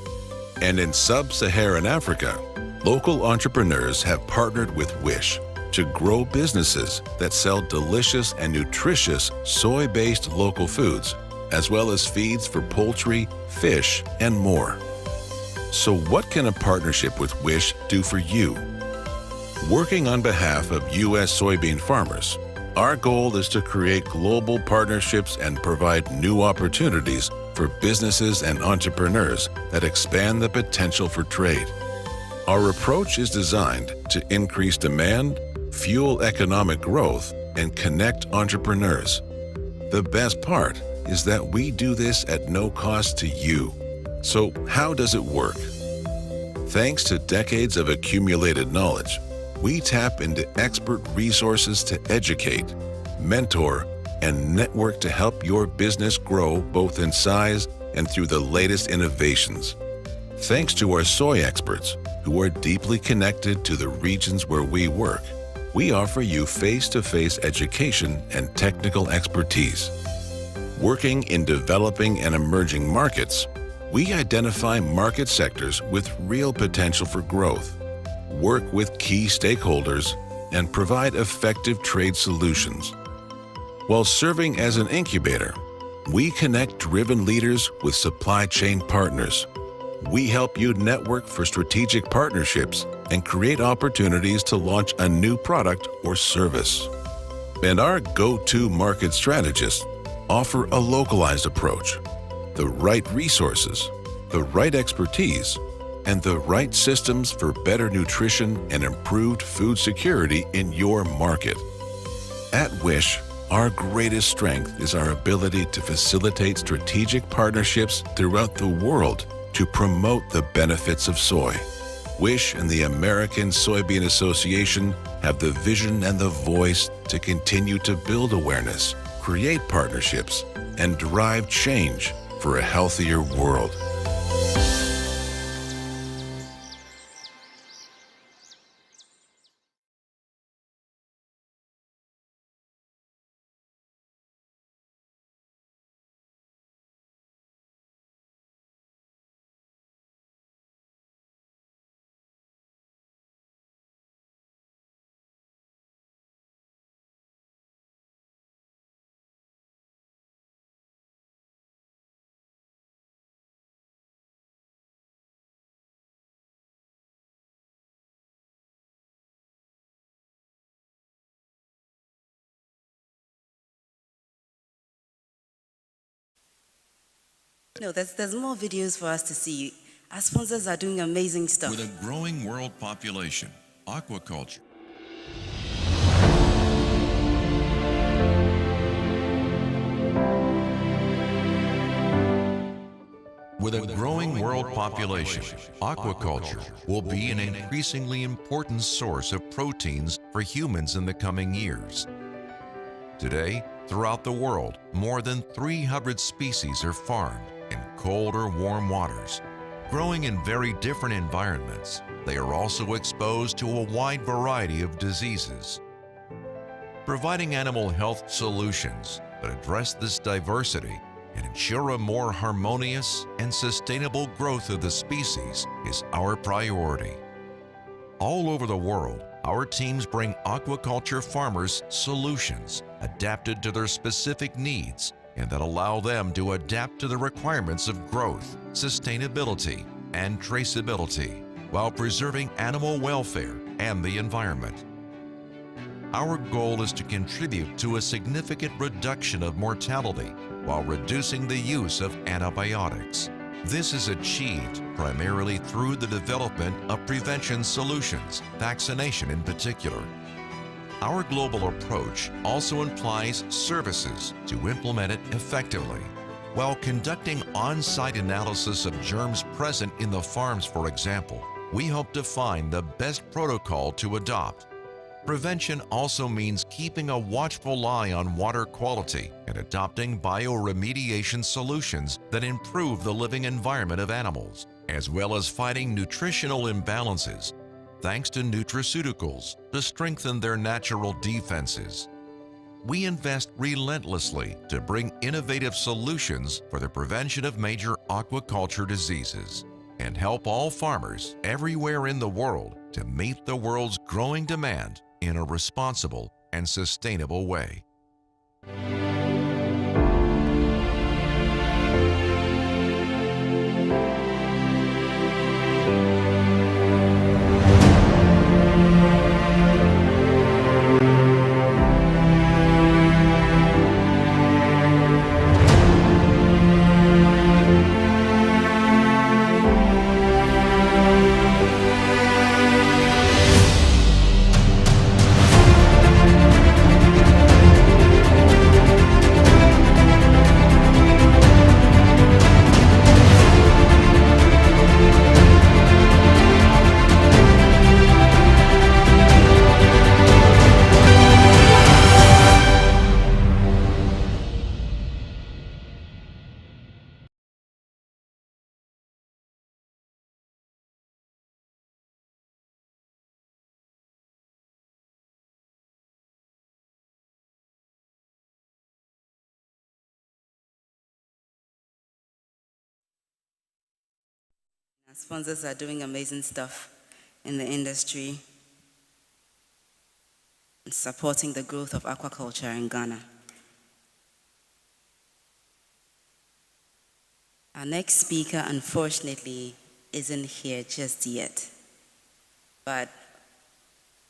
And in sub-Saharan Africa, local entrepreneurs have partnered with WISH to grow businesses that sell delicious and nutritious soy-based local foods, as well as feeds for poultry, fish, and more. So what can a partnership with WISH do for you? Working on behalf of U.S. soybean farmers, our goal is to create global partnerships and provide new opportunities for businesses and entrepreneurs that expand the potential for trade. Our approach is designed to increase demand, fuel economic growth, and connect entrepreneurs. The best part is that we do this at no cost to you. So how does it work? Thanks to decades of accumulated knowledge, we tap into expert resources to educate, mentor, and network to help your business grow both in size and through the latest innovations. Thanks to our soy experts, who are deeply connected to the regions where we work, we offer you face-to-face education and technical expertise. Working in developing and emerging markets, We identify market sectors with real potential for growth, work with key stakeholders, and provide effective trade solutions. While serving as an incubator, we connect driven leaders with supply chain partners. We help you network for strategic partnerships and create opportunities to launch a new product or service. And our go-to market strategists offer a localized approach, the right resources, the right expertise, and the right systems for better nutrition and improved food security in your market. At Wish, our greatest strength is our ability to facilitate strategic partnerships throughout the world to promote the benefits of soy. Wish and the American Soybean Association have the vision and the voice to continue to build awareness, create partnerships, and drive change for a healthier world. No, there's more videos for us to see. Our sponsors are doing amazing stuff. With a growing world population, aquaculture. With a growing world population, aquaculture will be an increasingly important source of proteins for humans in the coming years. Today, throughout the world, more than 300 species are farmed in cold or warm waters. Growing in very different environments, they are also exposed to a wide variety of diseases. Providing animal health solutions that address this diversity and ensure a more harmonious and sustainable growth of the species is our priority. All over the world, our teams bring aquaculture farmers solutions adapted to their specific needs and that allow them to adapt to the requirements of growth, sustainability, and traceability while preserving animal welfare and the environment. Our goal is to contribute to a significant reduction of mortality while reducing the use of antibiotics. This is achieved primarily through the development of prevention solutions, vaccination in particular. Our global approach also implies services to implement it effectively. While conducting on-site analysis of germs present in the farms, for example, we hope to find the best protocol to adopt. Prevention also means keeping a watchful eye on water quality and adopting bioremediation solutions that improve the living environment of animals, as well as fighting nutritional imbalances, thanks to nutraceuticals to strengthen their natural defenses. We invest relentlessly to bring innovative solutions for the prevention of major aquaculture diseases and help all farmers everywhere in the world to meet the world's growing demand in a responsible and sustainable way. sponsors are doing amazing stuff in the industry and supporting the growth of aquaculture in Ghana. Our next speaker, unfortunately, isn't here just yet, but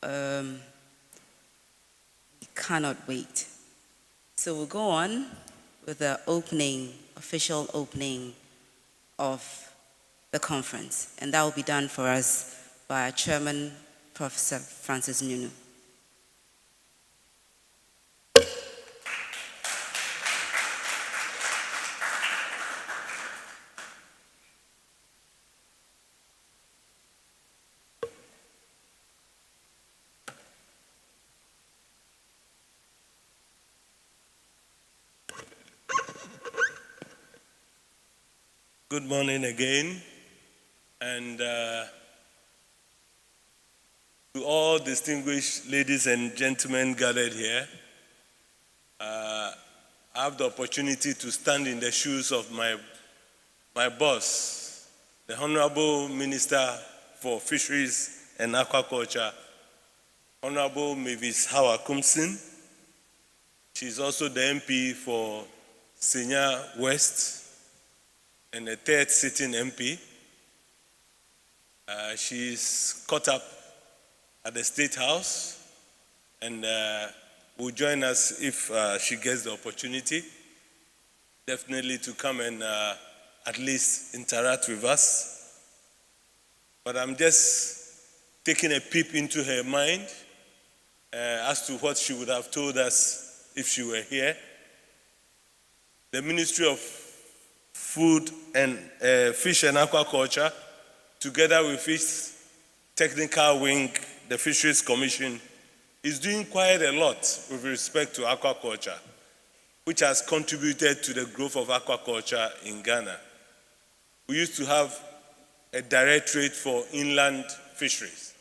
we cannot wait. So we'll go on with the official opening of the conference, and that will be done for us by our chairman, Professor Francis Nunu. Good morning again, and to all distinguished ladies and gentlemen gathered here, I have the opportunity to stand in the shoes of my boss, the Honorable Minister for Fisheries and Aquaculture, Honorable Mavis Hawa Kumsin. She's also the MP for Senya West and the third sitting MP. She's caught up at the State House and will join us if she gets the opportunity, definitely to come and at least interact with us. But I'm just taking a peep into her mind as to what she would have told us if she were here. The Ministry of Food and Fish and Aquaculture, together with its technical wing, the Fisheries Commission, is doing quite a lot with respect to aquaculture, which has contributed to the growth of aquaculture in Ghana. We used to have a directorate for inland fisheries,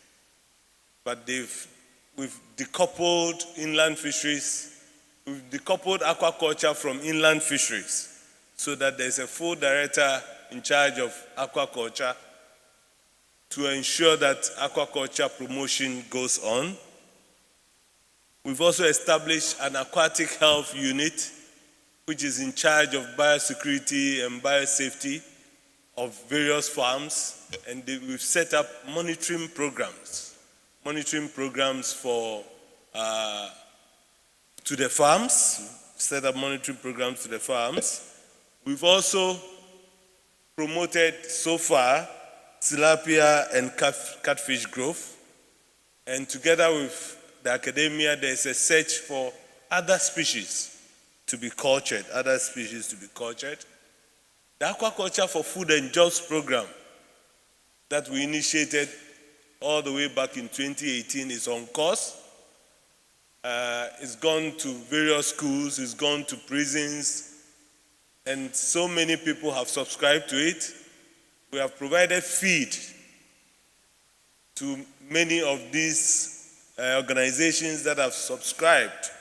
but we've decoupled inland fisheries, we've decoupled aquaculture from inland fisheries, so that there's a full director in charge of aquaculture to ensure that aquaculture promotion goes on. We've also established an aquatic health unit, which is in charge of biosecurity and biosafety of various farms, and we've set up monitoring programs for to the farms. Set up monitoring programs to the farms. We've also promoted so far tilapia and catfish growth, and together with the academia, there's a search for other species to be cultured. The Aquaculture for Food and Jobs program that we initiated all the way back in 2018 is on course. It's gone to various schools, it's gone to prisons, and so many people have subscribed to it. We have provided feed to many of these organizations that have subscribed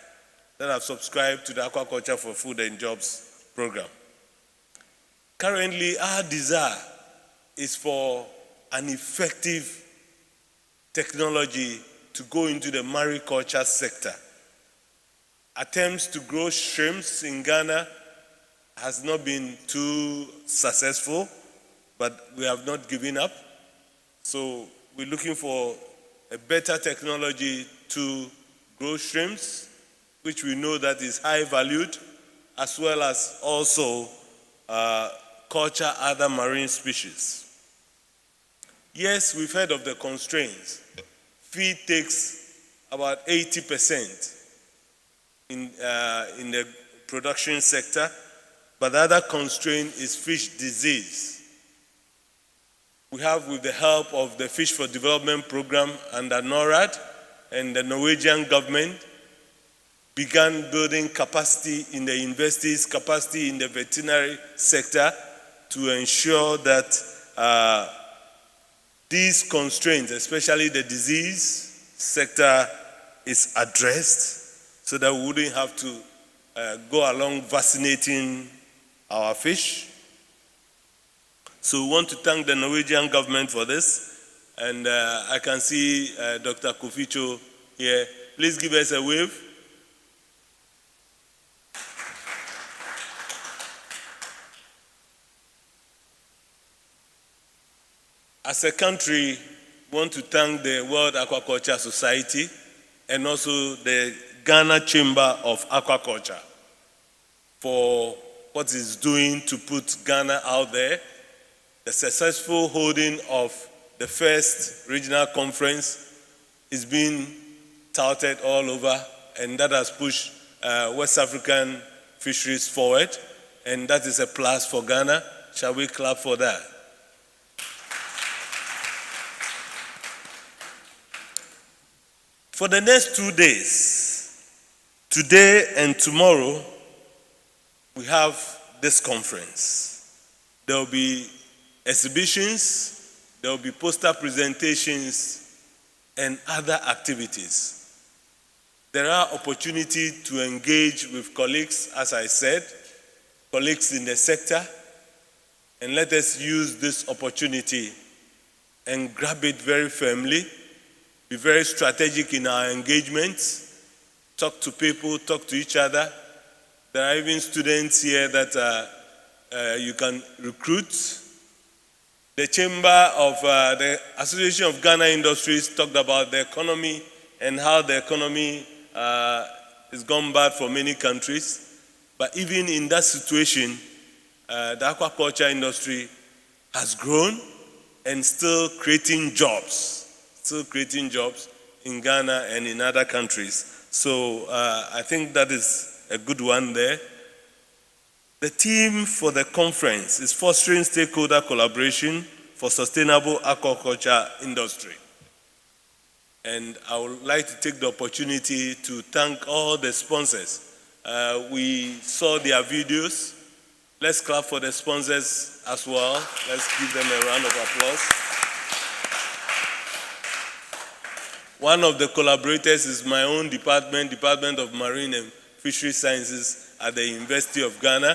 to the Aquaculture for Food and Jobs program. Currently, our desire is for an effective technology to go into the mariculture sector. Attempts to grow shrimps in Ghana has not been too successful, but we have not given up. So we're looking for a better technology to grow shrimps, which we know that is high valued, as well as also culture other marine species. Yes, we've heard of the constraints. Feed takes about 80% in the production sector, but the other constraint is fish disease. We have, with the help of the Fish for Development Program under NORAD and the Norwegian government, began building capacity in the universities, capacity in the veterinary sector to ensure that these constraints, especially the disease sector, is addressed so that we wouldn't have to go along vaccinating our fish. So we want to thank the Norwegian government for this. And I can see Dr. Koficho here. Please give us a wave. As a country, we want to thank the World Aquaculture Society and also the Ghana Chamber of Aquaculture for what it's doing to put Ghana out there. The successful holding of the first regional conference is being touted all over, and that has pushed West African fisheries forward, and that is a plus for Ghana. Shall we clap for that? For the next 2 days, today and tomorrow, we have this conference. There will be exhibitions, there will be poster presentations, and other activities. There are opportunities to engage with colleagues, as I said, colleagues in the sector, and let us use this opportunity and grab it very firmly. Be very strategic in our engagements, talk to people, talk to each other. There are even students here that you can recruit. The Chamber of the Association of Ghana Industries talked about the economy and how the economy is gone bad for many countries. But even in that situation, the aquaculture industry has grown and still creating jobs in Ghana and in other countries. So I think that is a good one there. The theme for the conference is fostering stakeholder collaboration for sustainable aquaculture industry. And I would like to take the opportunity to thank all the sponsors. We saw their videos. Let's clap for the sponsors as well. Let's give them a round of applause. One of the collaborators is my own department, Department of Marine and Fishery Sciences at the University of Ghana.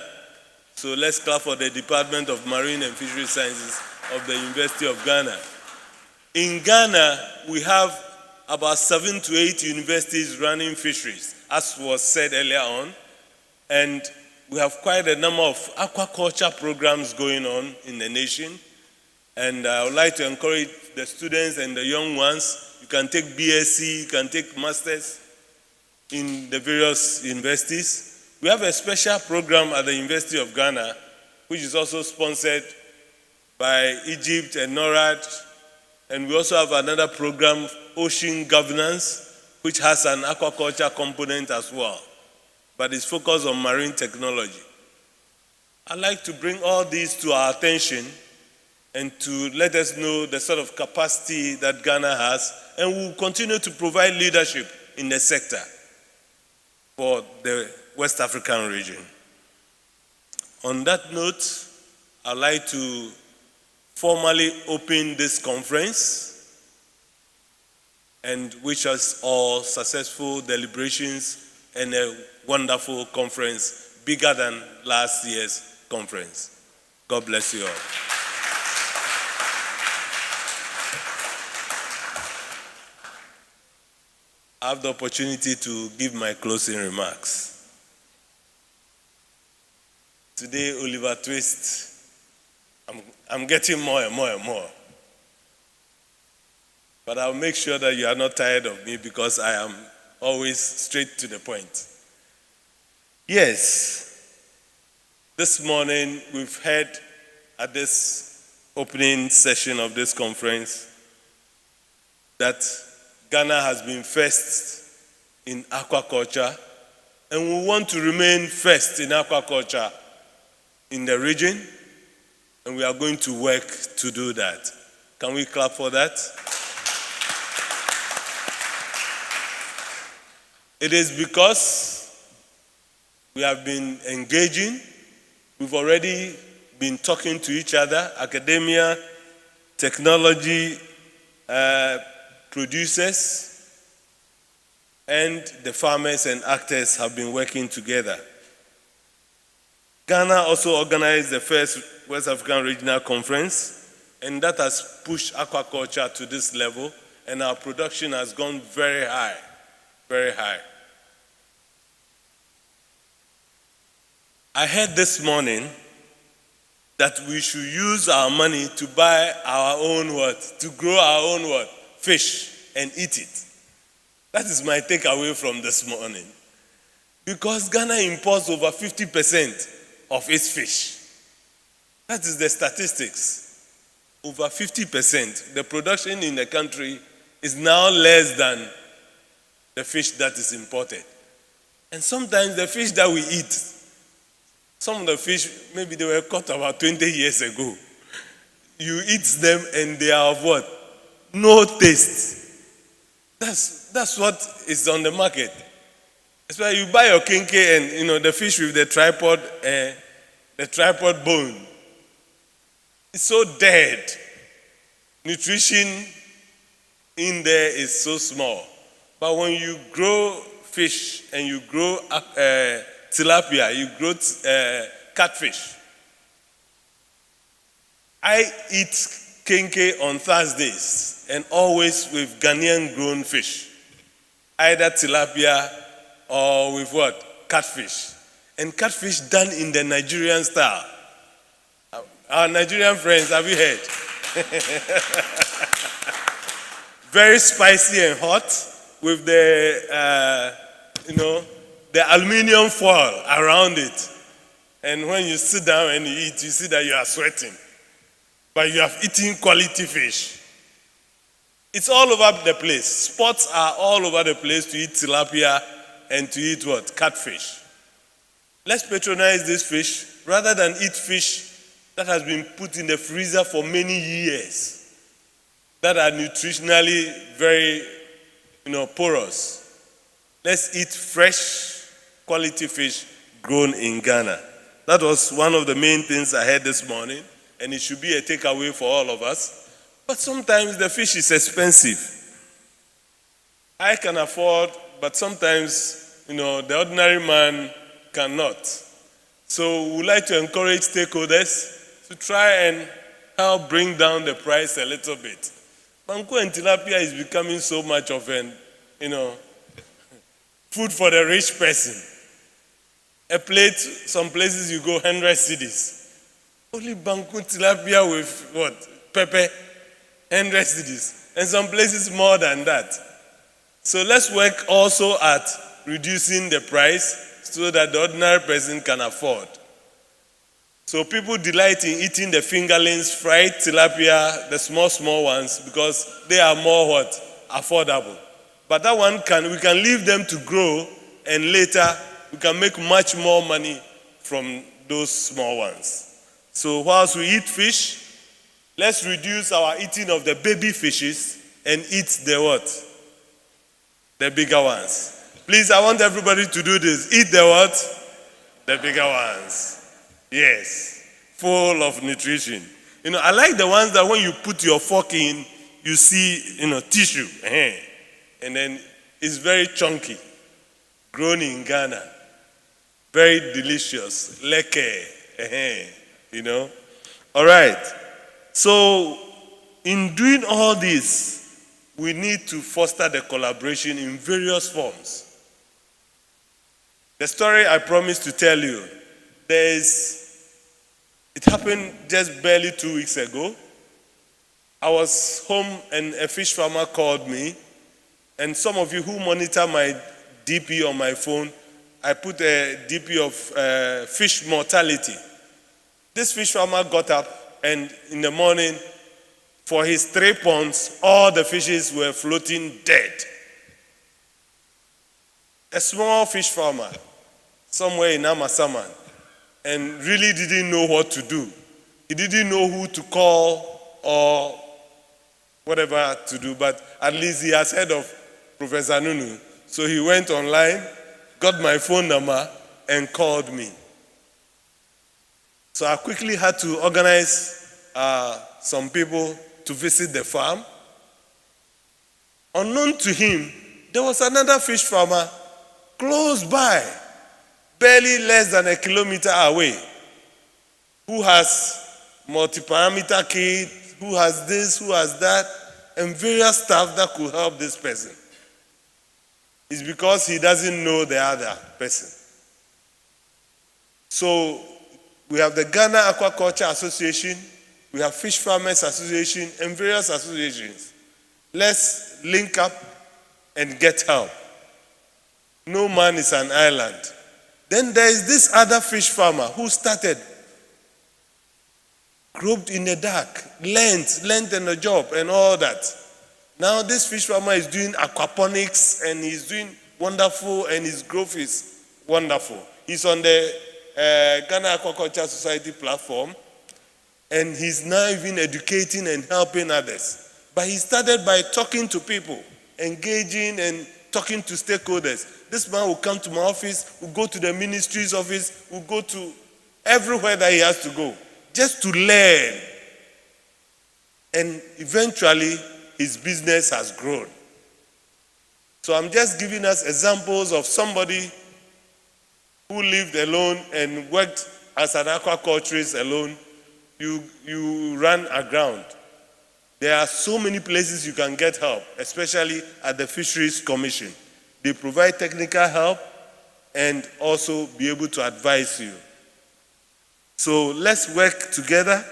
So let's clap for the Department of Marine and Fishery Sciences of the University of Ghana. In Ghana, we have about 7 to 8 universities running fisheries, as was said earlier on. And we have quite a number of aquaculture programs going on in the nation. And I would like to encourage the students and the young ones. You can take BSc, you can take masters in the various universities. We have a special program at the University of Ghana, which is also sponsored by Egypt and NORAD. And we also have another program, Ocean Governance, which has an aquaculture component as well, but it's focused on marine technology. I'd like to bring all these to our attention and to let us know the sort of capacity that Ghana has, and we'll continue to provide leadership in the sector for the West African region. On that note, I'd like to formally open this conference and wish us all successful deliberations and a wonderful conference, bigger than last year's conference. God bless you all. I have the opportunity to give my closing remarks. Today, Oliver Twist, I'm getting more and more and more. But I'll make sure that you are not tired of me because I am always straight to the point. Yes, this morning we've heard at this opening session of this conference that Ghana has been first in aquaculture, and we want to remain first in aquaculture in the region, and we are going to work to do that. Can we clap for that? It is because we have been engaging, we've already been talking to each other, academia, technology, producers, and the farmers and actors have been working together. Ghana also organized the first West African Regional Conference, and that has pushed aquaculture to this level, and our production has gone very high, very high. I heard this morning that we should use our money to buy our own what? To grow our own what? Fish and eat it. That is my takeaway from this morning. Because Ghana imports over 50% of its fish. That is the statistics. Over 50%. The production in the country is now less than the fish that is imported. And sometimes the fish that we eat, some of the fish, maybe they were caught about 20 years ago. You eat them and they are of what? No taste. That's what is on the market. That's why you buy your kinke and the fish with the tripod bone. It's so dead. Nutrition in there is so small. But when you grow fish and you grow tilapia, you grow catfish. I eat kinke on Thursdays and always with Ghanaian grown fish. Either tilapia or with what? Catfish. And catfish done in the Nigerian style. Our Nigerian friends, have you heard? Very spicy and hot with the aluminium foil around it. And when you sit down and you eat, you see that you are sweating. But you have eaten quality fish. It's all over the place. Spots are all over the place to eat tilapia and to eat what? Catfish. Let's patronize this fish rather than eat fish that has been put in the freezer for many years, that are nutritionally very, porous. Let's eat fresh, quality fish grown in Ghana. That was one of the main things I heard this morning, and it should be a takeaway for all of us. But sometimes the fish is expensive. I can afford, but sometimes, the ordinary man cannot. So we would like to encourage stakeholders to try and help bring down the price a little bit. Banku and tilapia is becoming so much of an, food for the rich person. A plate, some places you go 100 cedis. Only banku tilapia with what? Pepper, 100 cedis. And some places more than that. So let's work also at reducing the price so that the ordinary person can afford. So people delight in eating the fingerlings, fried tilapia, the small ones, because they are more what? Affordable. But that one we can leave them to grow, and later we can make much more money from those small ones. So whilst we eat fish, let's reduce our eating of the baby fishes and eat the what? The bigger ones. Please, I want everybody to do this. Eat the what? The bigger ones. Yes. Full of nutrition. I like the ones that when you put your fork in, you see, tissue. And then it's very chunky. Grown in Ghana. Very delicious. Leke. All right. So, in doing all this, we need to foster the collaboration in various forms. The story I promised to tell you, it happened just barely 2 weeks ago. I was home and a fish farmer called me, and some of you who monitor my DP on my phone, I put a DP of fish mortality. This fish farmer got up, and in the morning, for his 3 ponds, all the fishes were floating dead. A small fish farmer, somewhere in Amasaman, and really didn't know what to do. He didn't know who to call or whatever to do, but at least he has heard of Professor Nunu. So he went online, got my phone number, and called me. So I quickly had to organize some people to visit the farm. Unknown to him, there was another fish farmer close by, barely less than a kilometer away. who has multi-parameter kit, who has this, who has that, and various stuff that could help this person. It's because he doesn't know the other person. So we have the Ghana Aquaculture Association, we have Fish Farmers Association, and various associations. Let's link up and get help. No man is an island. Then there is this other fish farmer who started, groped in the dark, learned in the job and all that. Now this fish farmer is doing aquaponics and he's doing wonderful and his growth is wonderful. He's on the Ghana Aquaculture Society platform and he's now even educating and helping others. But he started by talking to people, engaging and talking to stakeholders. This man will come to my office, will go to the ministry's office, will go to everywhere that he has to go, just to learn. And eventually, his business has grown. So I'm just giving us examples of somebody who lived alone and worked as an aquaculturist alone. You run aground. There are so many places you can get help, especially at the Fisheries Commission. They provide technical help and also be able to advise you. So let's work together.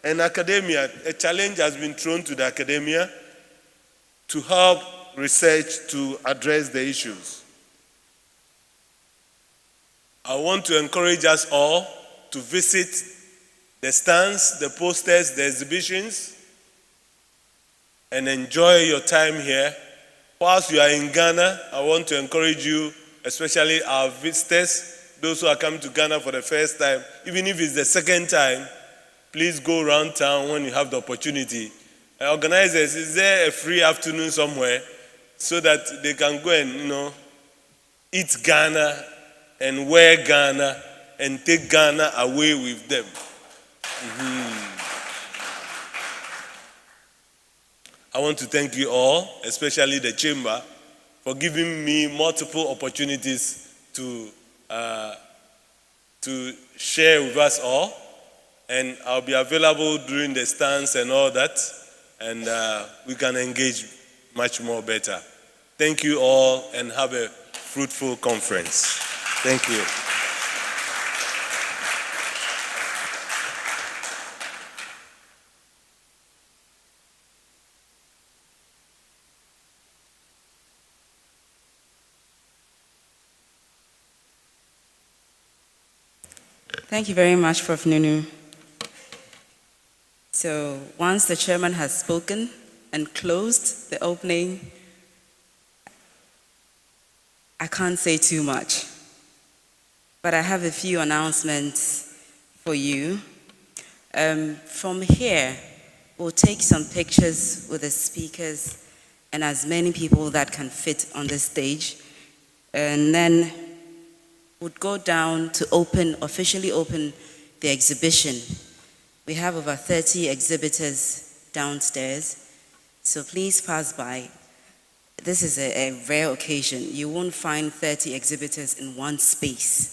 And academia, a challenge has been thrown to the academia to help research to address the issues. I want to encourage us all to visit the stands, the posters, the exhibitions, and enjoy your time here. Whilst you are in Ghana, I want to encourage you, especially our visitors, those who are coming to Ghana for the first time, even if it's the second time, please go around town when you have the opportunity. Organizers, is there a free afternoon somewhere so that they can go and, eat Ghana and wear Ghana and take Ghana away with them? I want to thank you all, especially the chamber, for giving me multiple opportunities to share with us all. And I'll be available during the stands and all that, and we can engage much more better. Thank you all, and have a fruitful conference. Thank you. Thank you very much, Prof. Nunu. So once the chairman has spoken and closed the opening, I can't say too much, but I have a few announcements for you. From here, we'll take some pictures with the speakers and as many people that can fit on the stage, and then would go down to officially open the exhibition. We have over 30 exhibitors downstairs, so please pass by. This is a rare occasion. You won't find 30 exhibitors in one space.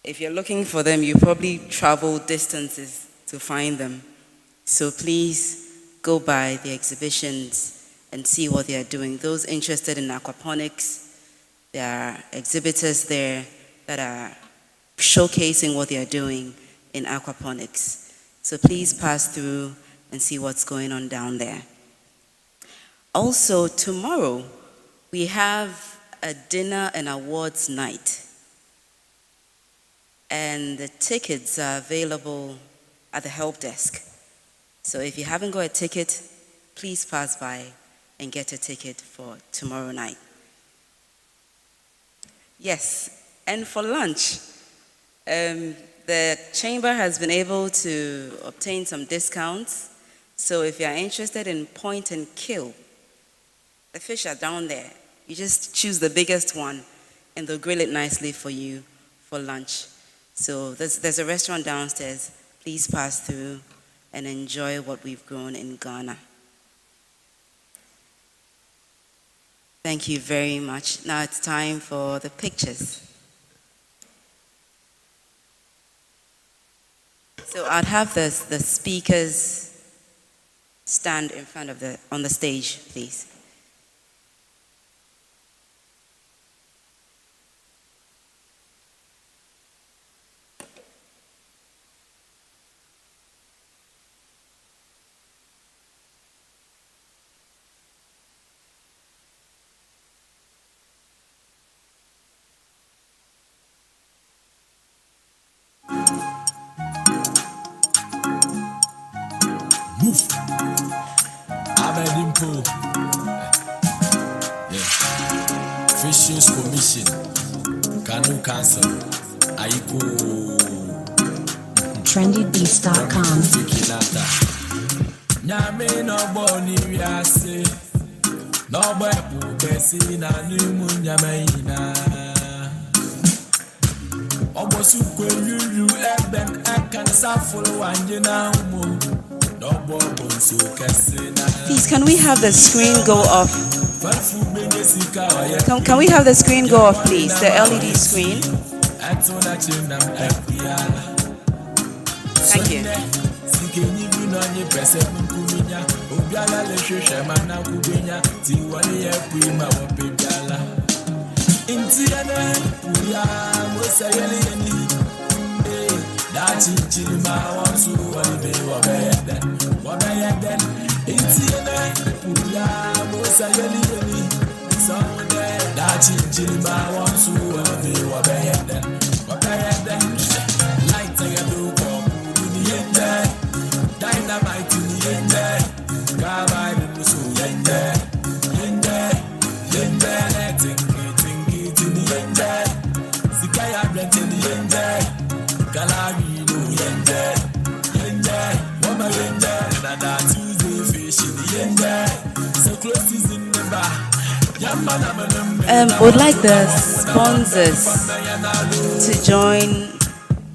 If you're looking for them, you probably travel distances to find them. So please go by the exhibitions and see what they are doing. Those interested in aquaponics, there are exhibitors there that are showcasing what they are doing in aquaponics. So please pass through and see what's going on down there. Also, tomorrow, we have a dinner and awards night. And the tickets are available at the help desk. So if you haven't got a ticket, please pass by and get a ticket for tomorrow night. Yes, and for lunch, the chamber has been able to obtain some discounts. So if you're interested in point and kill, the fish are down there. You just choose the biggest one and they'll grill it nicely for you for lunch. So there's a restaurant downstairs. Please pass through and enjoy what we've grown in Ghana. Thank you very much. Now it's time for the pictures. So I'd have the speakers stand in front of on the stage, please. Move. Abedimpo. Yeah. Fisheries Commission. Kanu Council. Aiko. trendybeats.com. Fikinata. Nyame no boni wiase. No bepu besi na nimu nyame ina. Obosu kweyuru eben ekansa fulu wanjina umu. Please, can we have the screen go off? Can we have the screen go off, please? The LED screen. Thank you. Dachi chilima wansu walibe wabeyeden Intiene puya mosa yeli Sonde Dachi chilima wansu walibe wabeyeden Light ayadu kwa kudi yende Dynamite ni yende Kaba ilusu yende Tinki ni yende Zikaya blente ni yende Galari no yende, woman yende, and I Tuesday fish in the yende, so close is in the bar. Would like the sponsors to join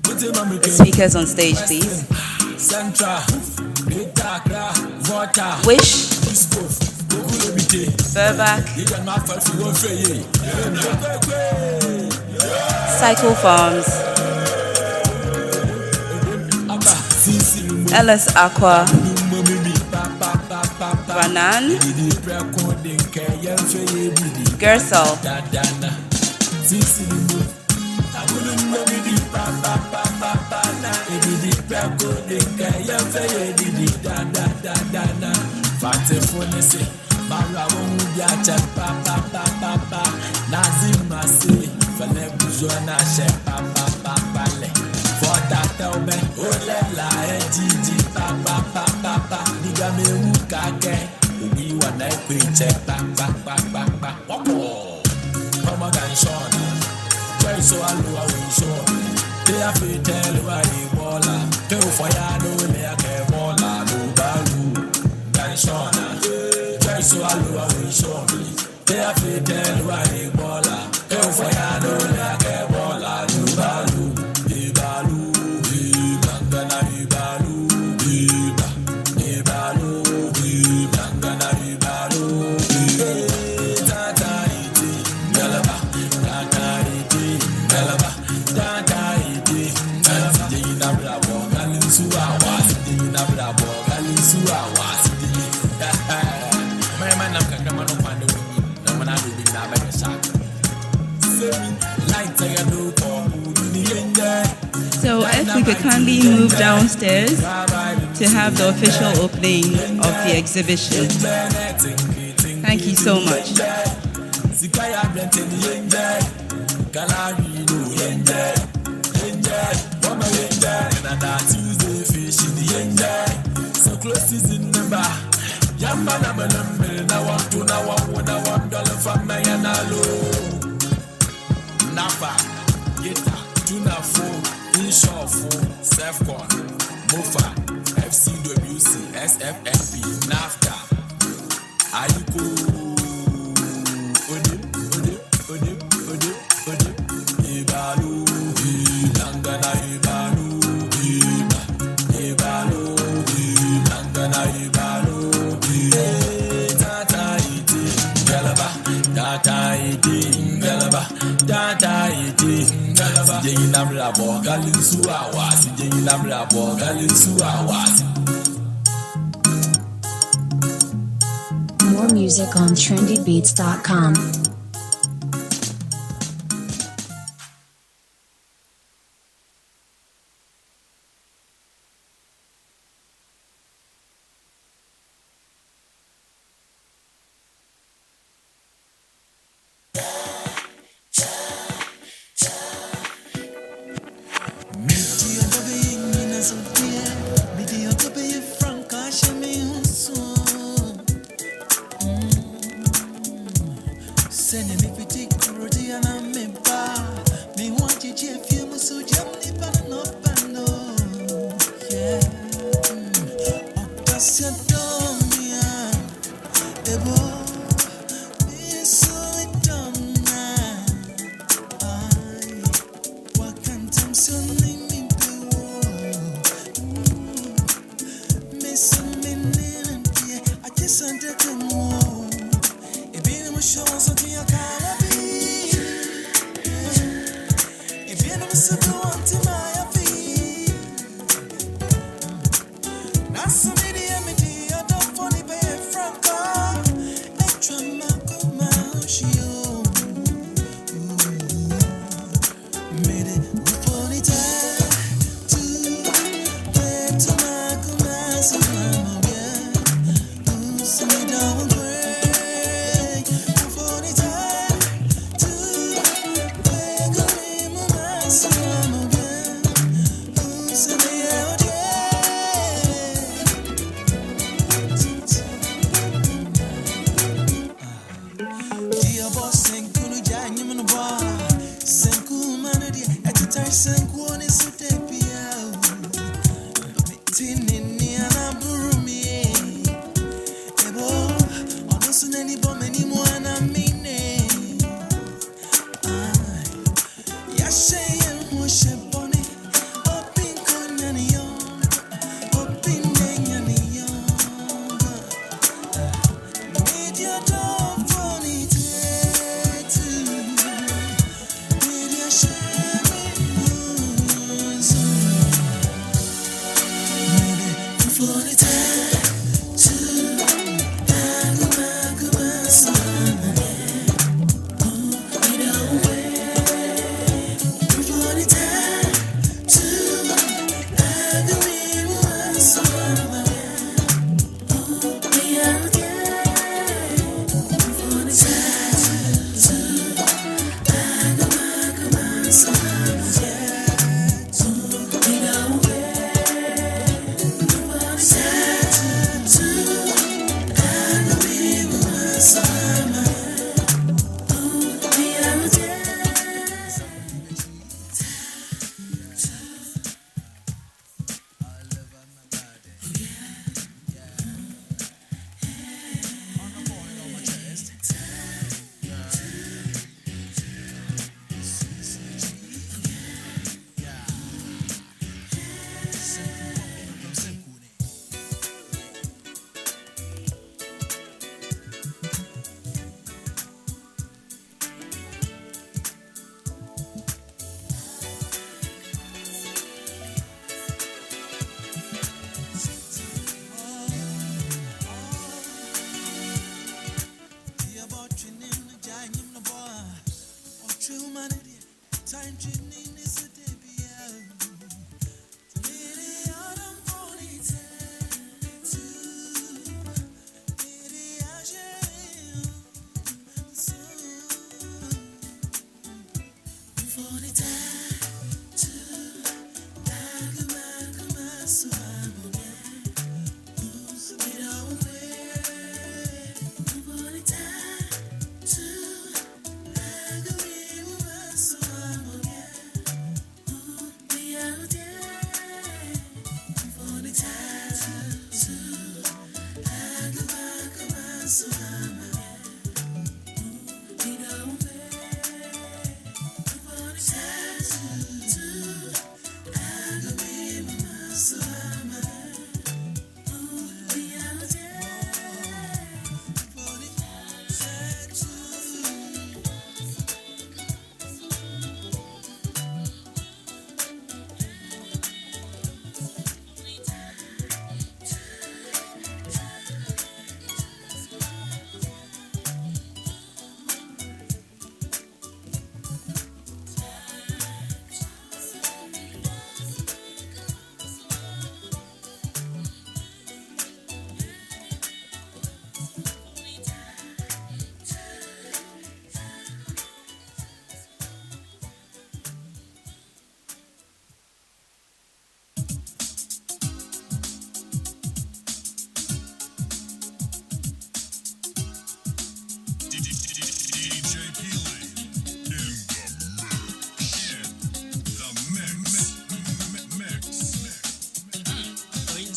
the speakers on stage, please. Wish, Burback, Cycle Farms, Ellis Aqua, Ranan, Gersel, so I know I will show. They have to tell you I ain't tell for ya no le ake bola no balu. Ganshona. So I know I will show. They have to tell you I ain't tell for ya no le ake bola no balu. Ibalu, ibangana ibalu, ibalu, ibangana ibalu. Tata iti, galaba, tata iti. So if we could kindly move downstairs to have the official opening of the exhibition. Thank you so much. FCWC, SFFP, NAFTA, Ayuko, Ibalu, Langana Ibalu, Ibalu, Langana Ibalu, Tata iti, Galaba, Galaba, Dada, Jay Namrabo, Galinsu Awas, Jay Namrabo, Galinsu Awas. More music on trendybeats.com.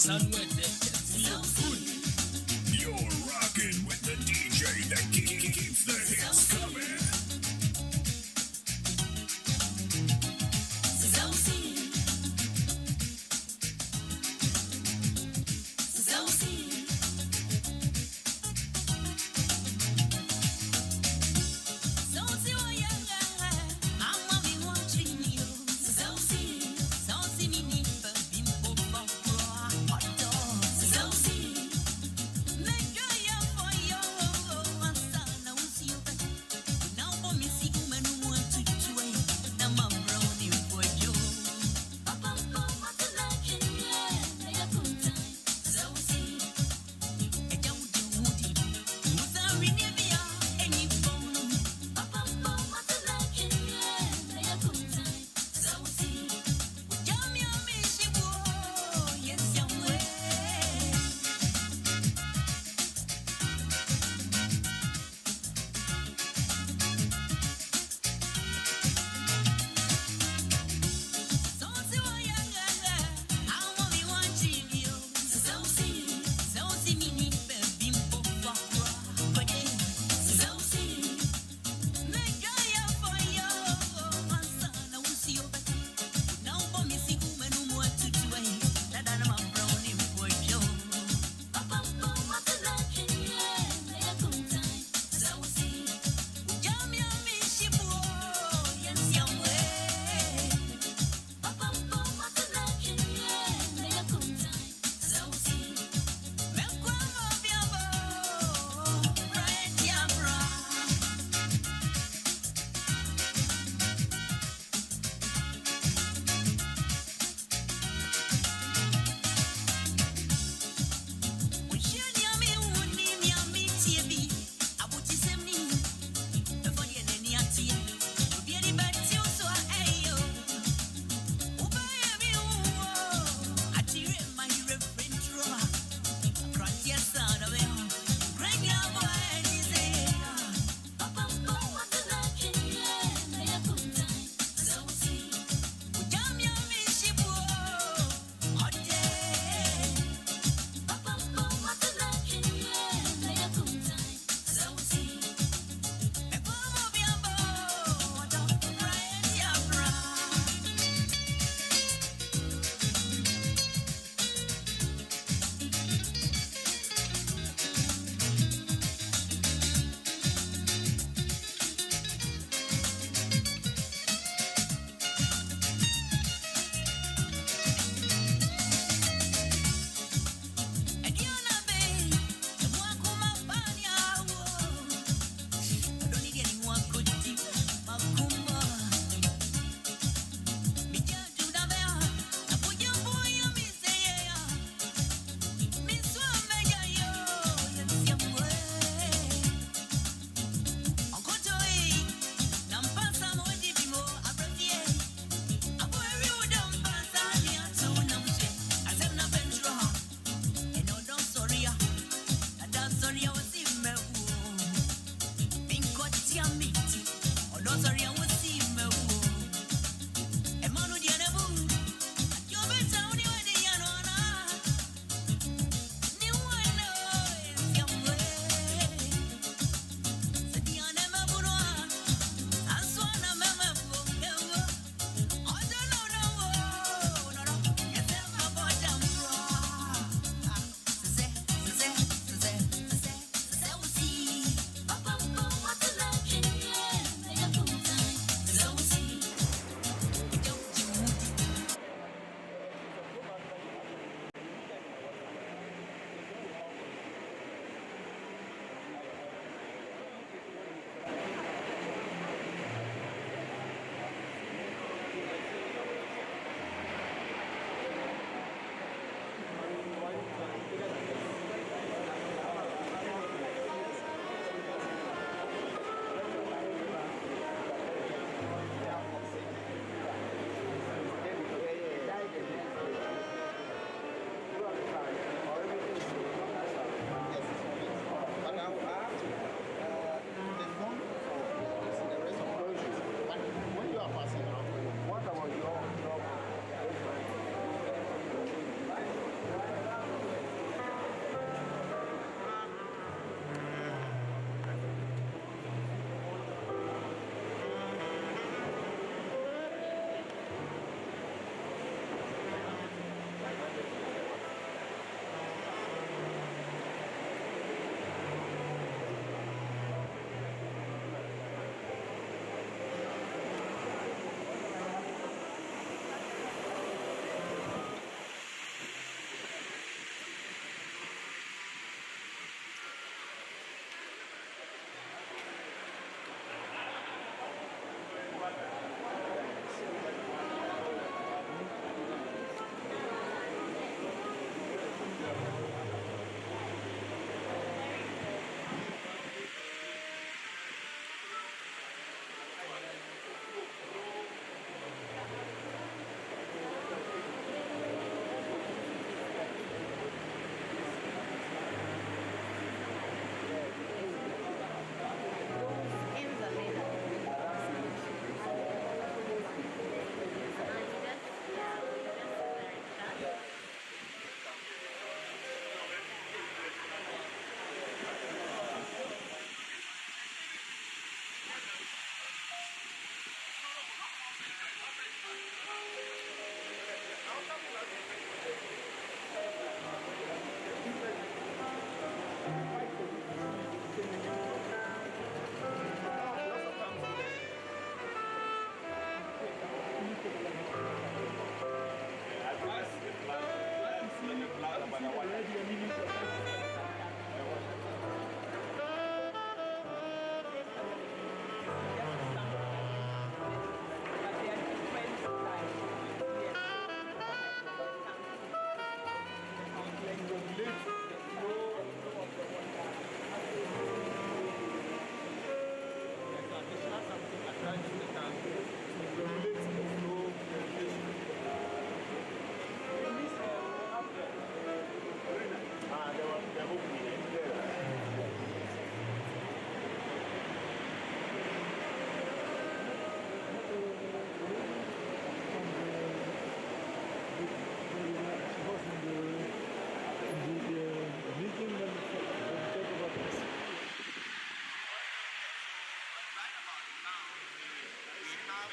You're rocking with the DJ that keeps the hits coming.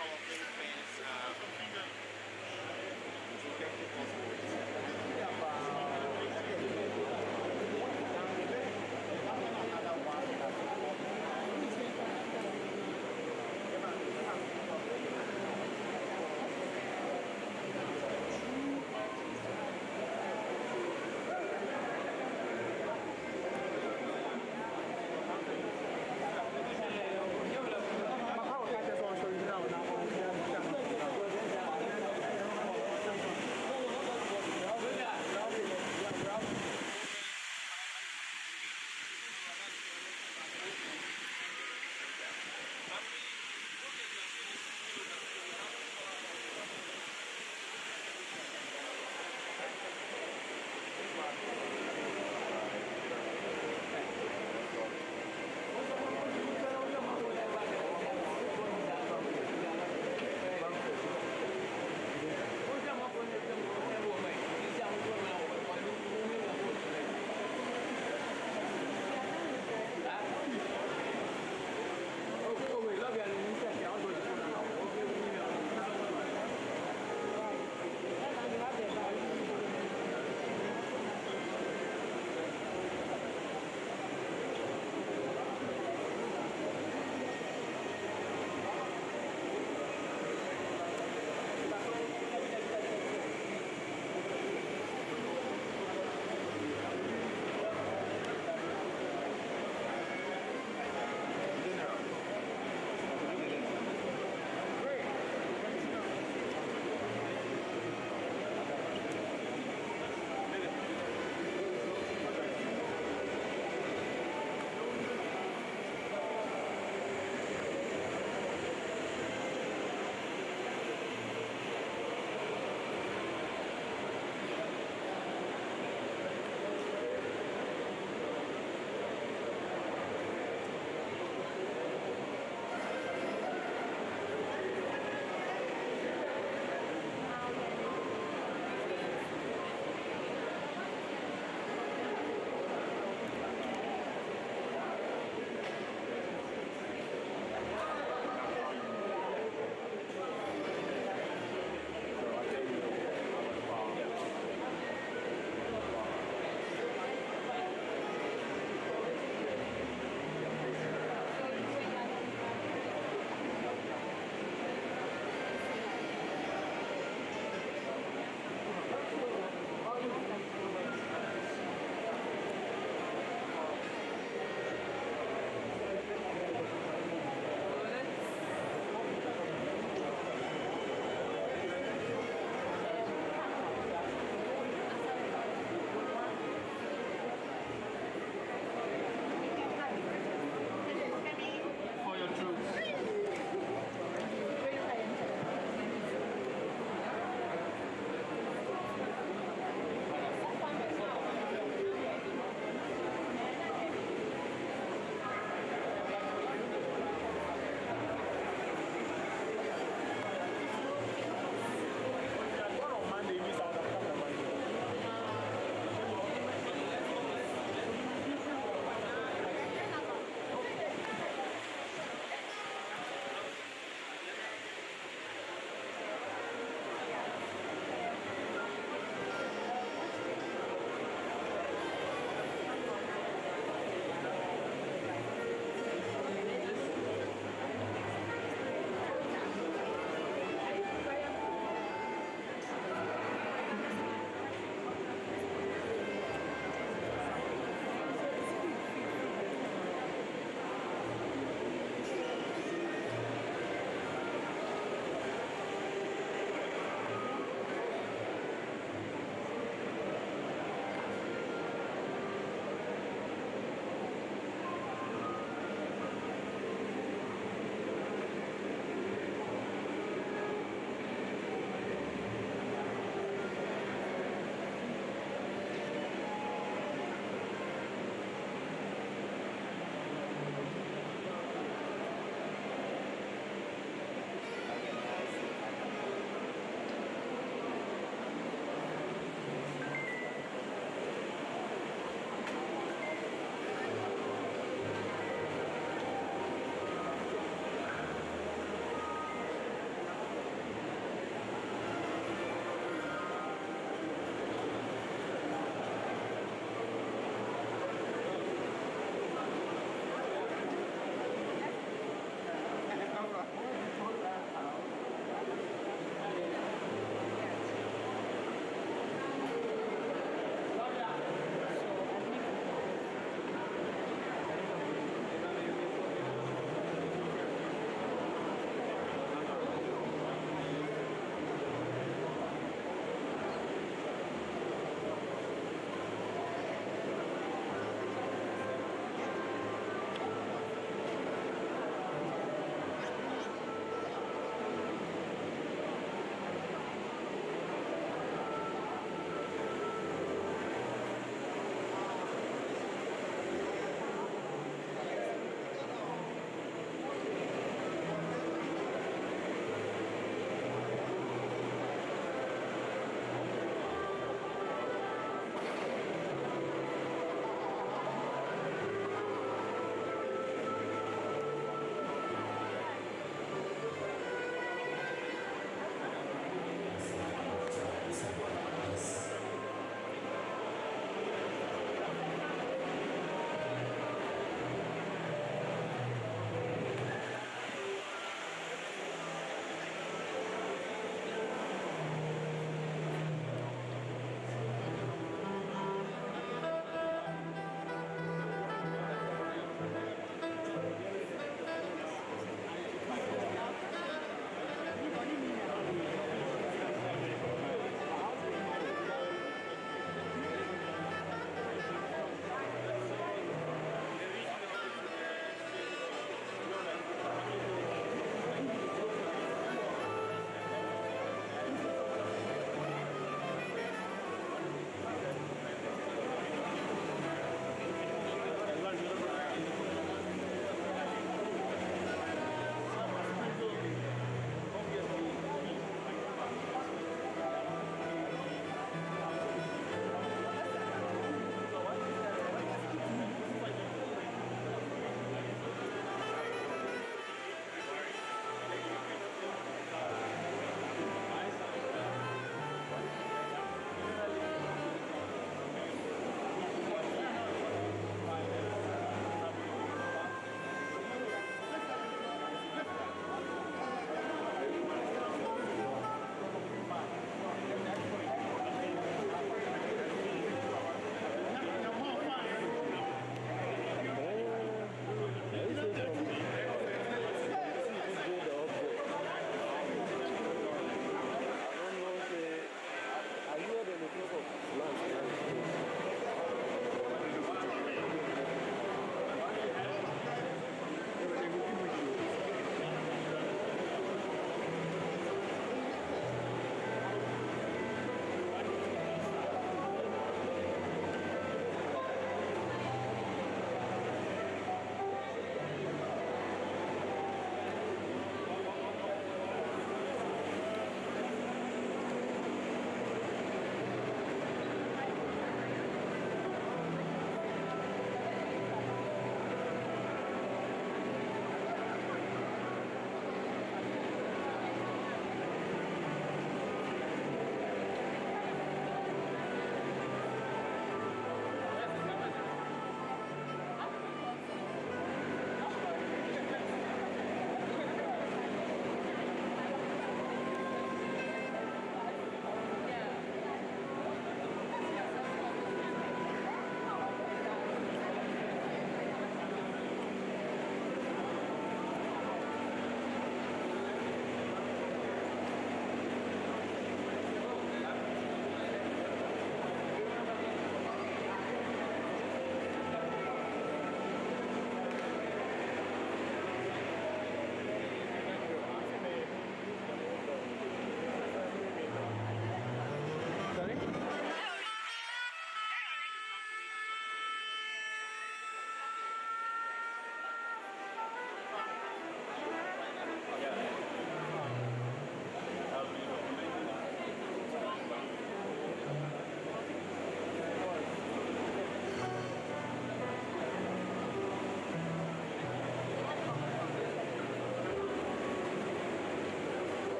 our very first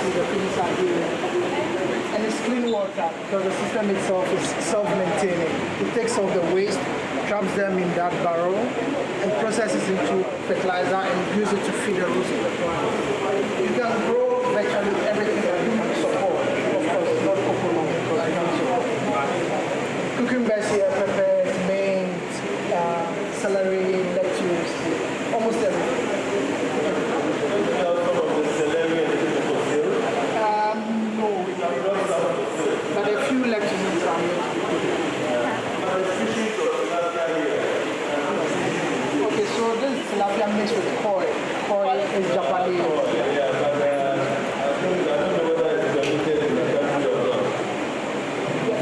see the fishes are here. And it's clean water because the system itself is self-maintaining. It takes off the waste, traps them in that barrel, and processes into fertilizer and use it to feed the roots of the plant. You can grow virtually everything that you can support. Of course, not coconut because I can't support. Cucumbers here, peppers, mint, celery, lettuce, almost everything. But a few lettuces are okay, so this is tilapia mixed with koi. Koi is Japanese.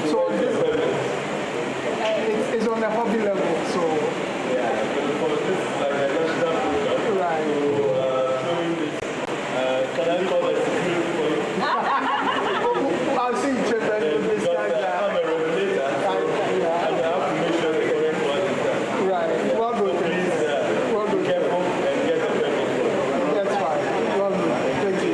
So this it's on a hobby level, so right. Can I call it security for you? I'll see you children with this guy. I'm a regulator, so I have to make sure the correct one is done. Right. Well good. So please be careful and get the permit. That's fine. Well good. Thank you.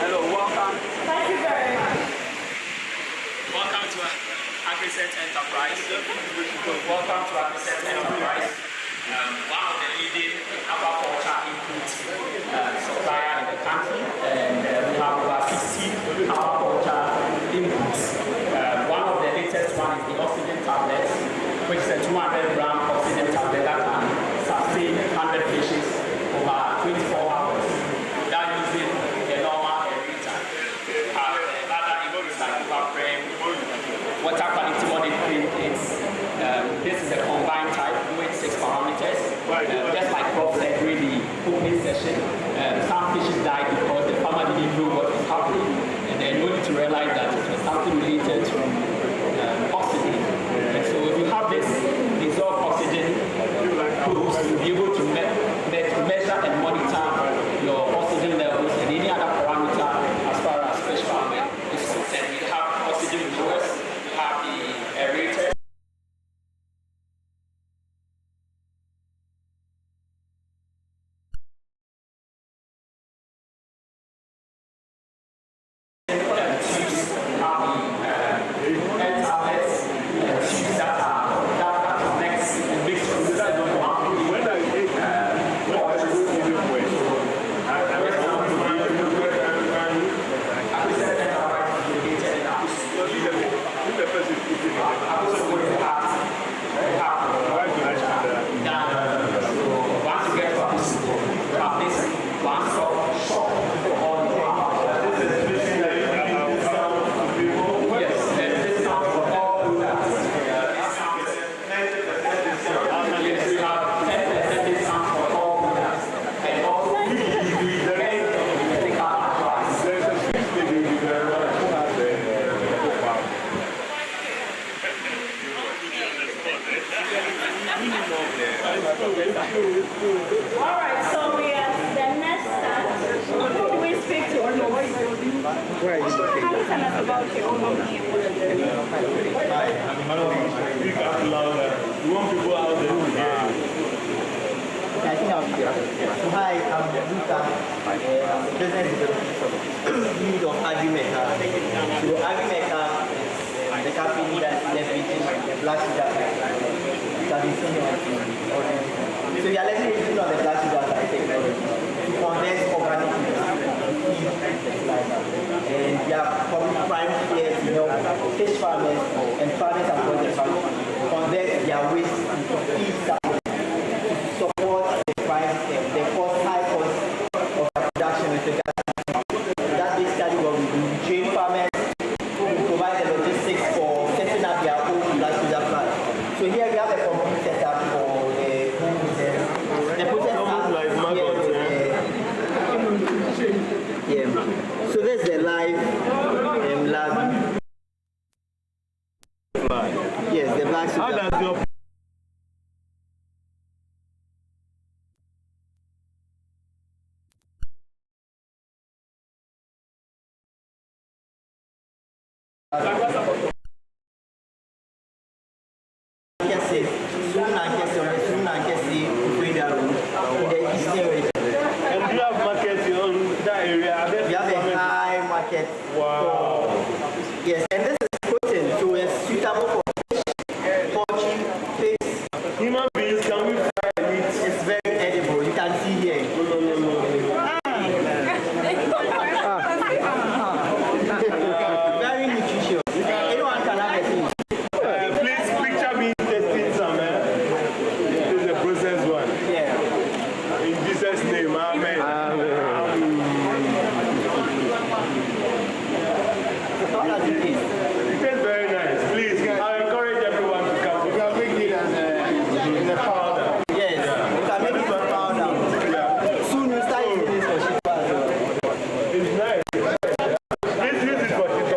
Hello, welcome. Thank you very much. Welcome to Agrisent Enterprise. Welcome to Agrisent Enterprise. One of the leading aquaculture input supplier in the country, and we have over 60 aquaculture inputs. One of the latest one is the oxygen tablet, which is a 200-gram oxygen tablet that can sustain 100 fishes over 24 hours. That using a normal aerator. Other inputs like evaporate, water quality monitoring kits. This is a combined type with 6 parameters. Just like Prof said during the opening session, some fishes died because the farmer didn't know what was happening, and then you need to realize that it was something related to oxygen. And so if you have this dissolved oxygen probes, you'll be able to measure and monitor your oxygen levels and any other parameter as far as fish farming is concerned. We have oxygen viewers, we have the aerator. All right, so we are the next start. Who do we speak to? Can you tell us about your own name? Speak out louder. You want people out there to hear you. I think I'll be here. Hi, I'm Luca. I'm business development of Agrimeca. So Agrimeca is the company that's leveraging the black sugar technology. So we are leveraging on the black sugar technology to condense organic fertilizer. And we are trying here to help fish farmers and farmers across the country condense their waste into feed support the price, the high cost of production with the gas. That's basically what we do. We train farmers, we provide the logistics for setting up their own black sugar plant. So here we have a complete setup for the home business. Wow. Yes, and this is protein, so it's suitable for fish, poultry, fish. Human beings, can we fry meat? It's very edible. You can see here. Very nutritious. Anyone can have it. Please picture me tasting some. This is the processed one. Yeah. In Jesus' name, amen. It tastes very nice. Please, I encourage everyone to come. You can make it as a powder. Yes, you can make it as powder. Soon you start using this for sheep as well. It's nice. This is for sheep.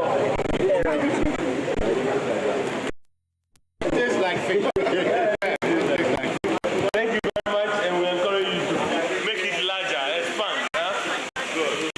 It tastes like fish. Thank you very much, and we encourage you to make it larger, expand. Good.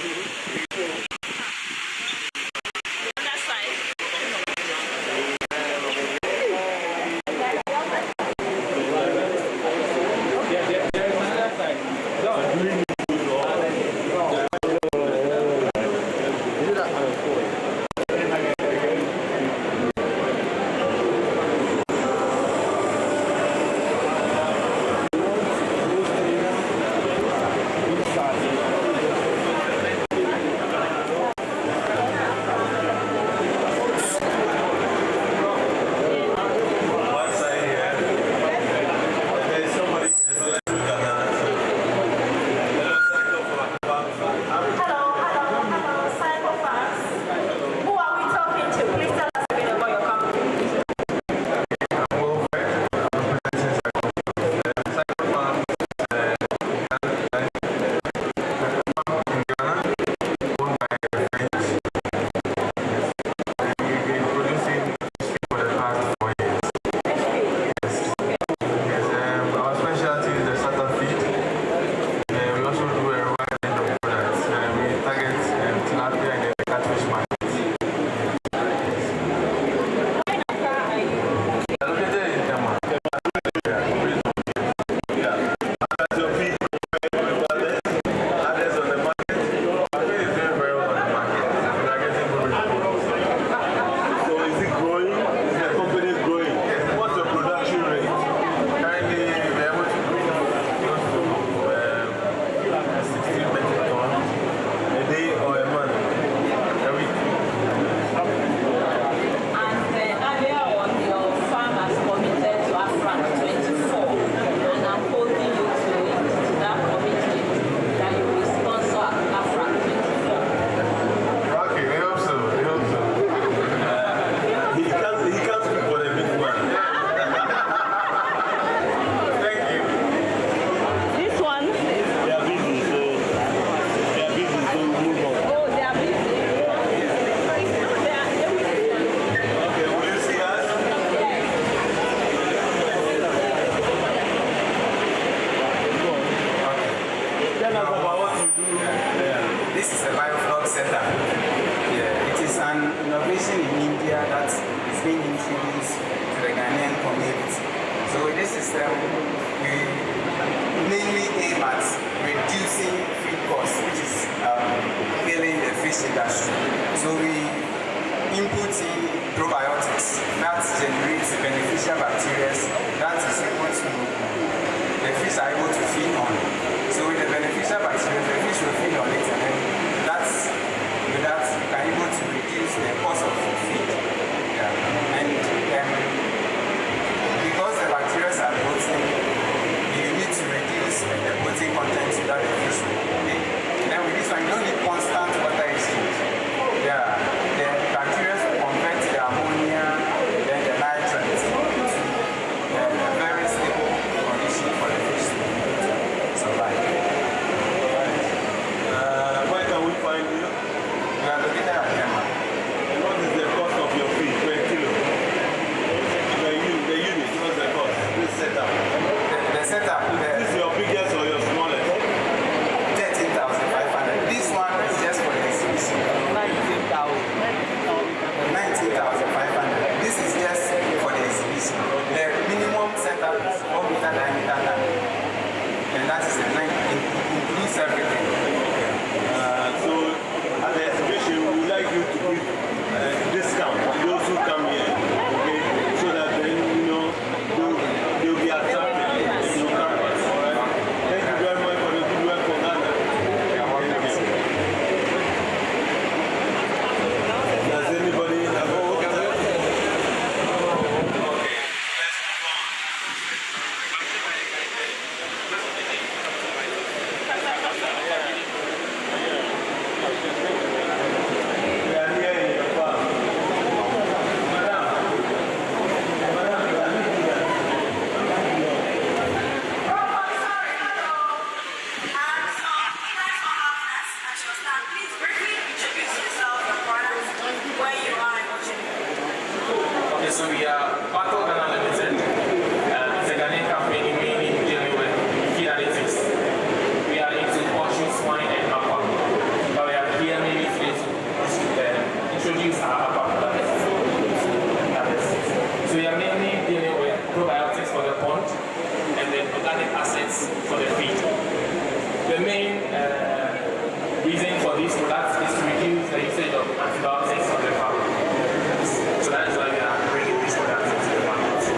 So we are part of Ghana Limited. It's a Ghanaian company mainly dealing with feed additives. We are into poultry, swine, and aqua. But we are here mainly today to introduce our aqua products. So we are mainly dealing with probiotics for the pond and then organic acids for the feed. The main reason for these products is to reduce the usage of antibiotics on the farm. So that is why we are bringing these products into the market.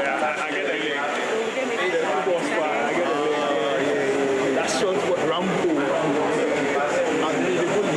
I get the link. The football squad, I get the link. That's short for Rambo. And then the goal.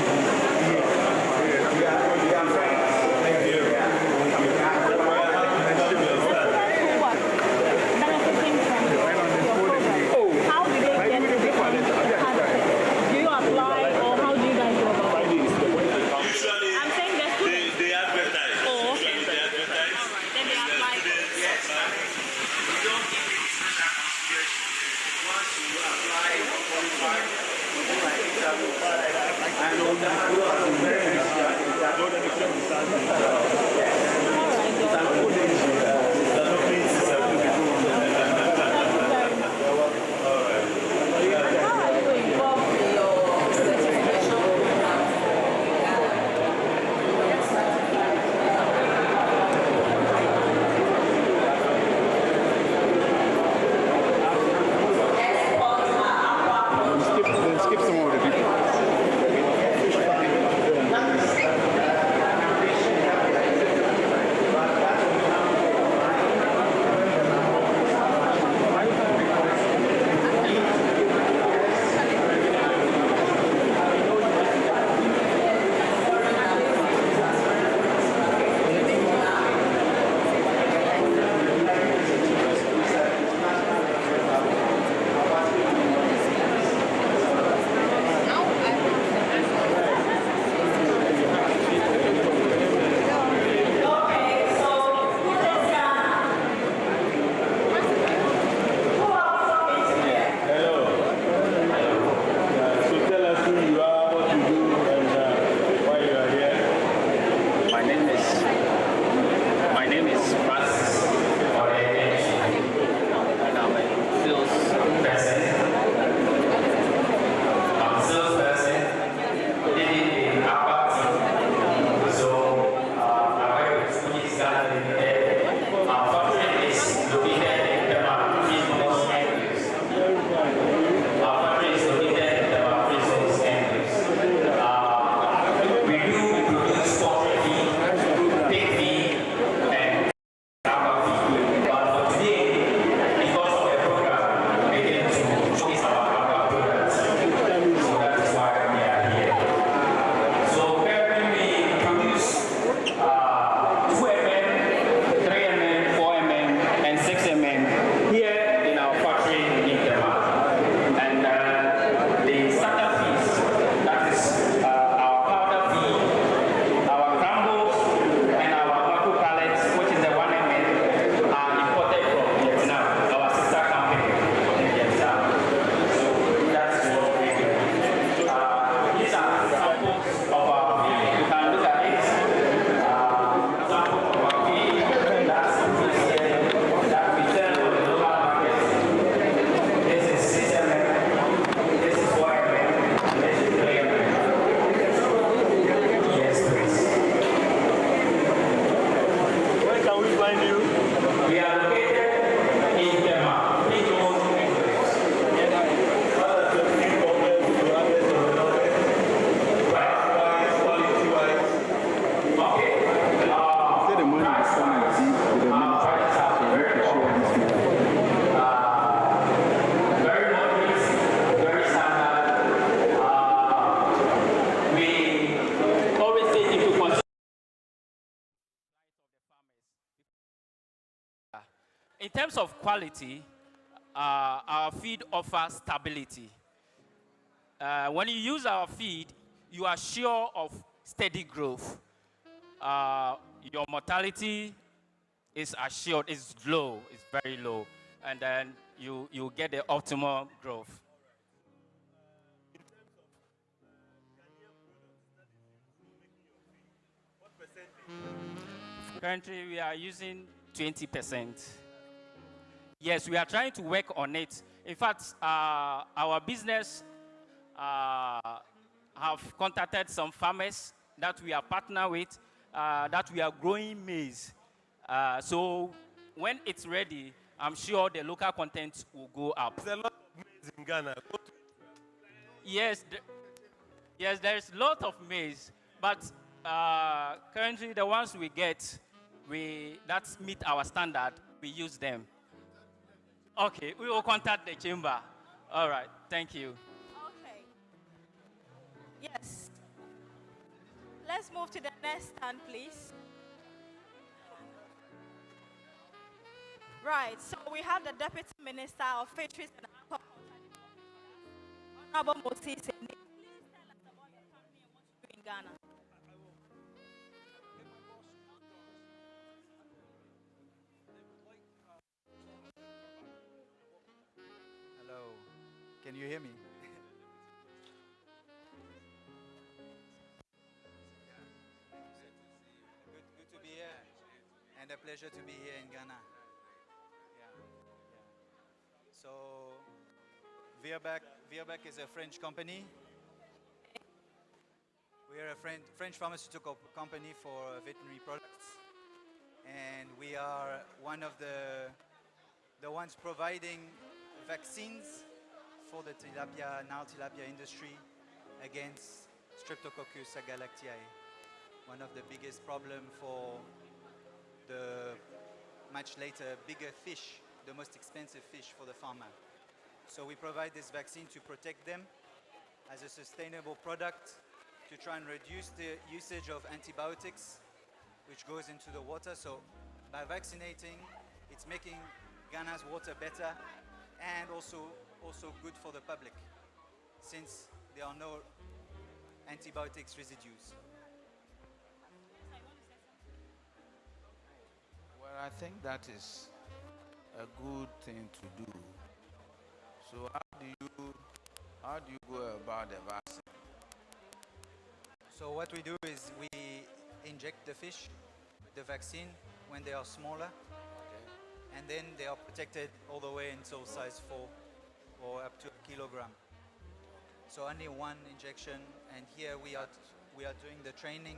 In terms of quality, our feed offers stability. When you use our feed, you are sure of steady growth. Your mortality is assured, is low, it's very low, and then you get the optimal growth. Currently, we are using 20%. Yes, we are trying to work on it. In fact, our business have contacted some farmers that we are partner with, that we are growing maize. So when it's ready, I'm sure the local content will go up. There's a lot of maize in Ghana. Yes, yes, there's a lot of maize, but currently the ones we get, that meet our standard, we use them. Okay, we will contact the chamber. All right, thank you. Okay. Yes. Let's move to the next stand, please. Right, so we have the Deputy Minister of Fisheries and Aquaculture, Honorable Moses. Please tell us about your company and what you do in Ghana. Hello, can you hear me? Good to be here, and a pleasure to be here in Ghana. Yeah. So, Virbac is a French company. We are a French pharmaceutical company for veterinary products, and we are one of the ones providing vaccines for the tilapia industry against Streptococcus agalactiae, one of the biggest problem for the much later bigger fish, the most expensive fish for the farmer. So we provide this vaccine to protect them as a sustainable product, to try and reduce the usage of antibiotics which goes into the water. So by vaccinating, it's making Ghana's water better and also good for the public, since there are no antibiotics residues. Well, I think that is a good thing to do. So how do you go about the vaccine? So what we do is we inject the fish with the vaccine when they are smaller, and then they are protected all the way until size 4 or up to 1 kilogram. So only one injection, and here we are doing the training.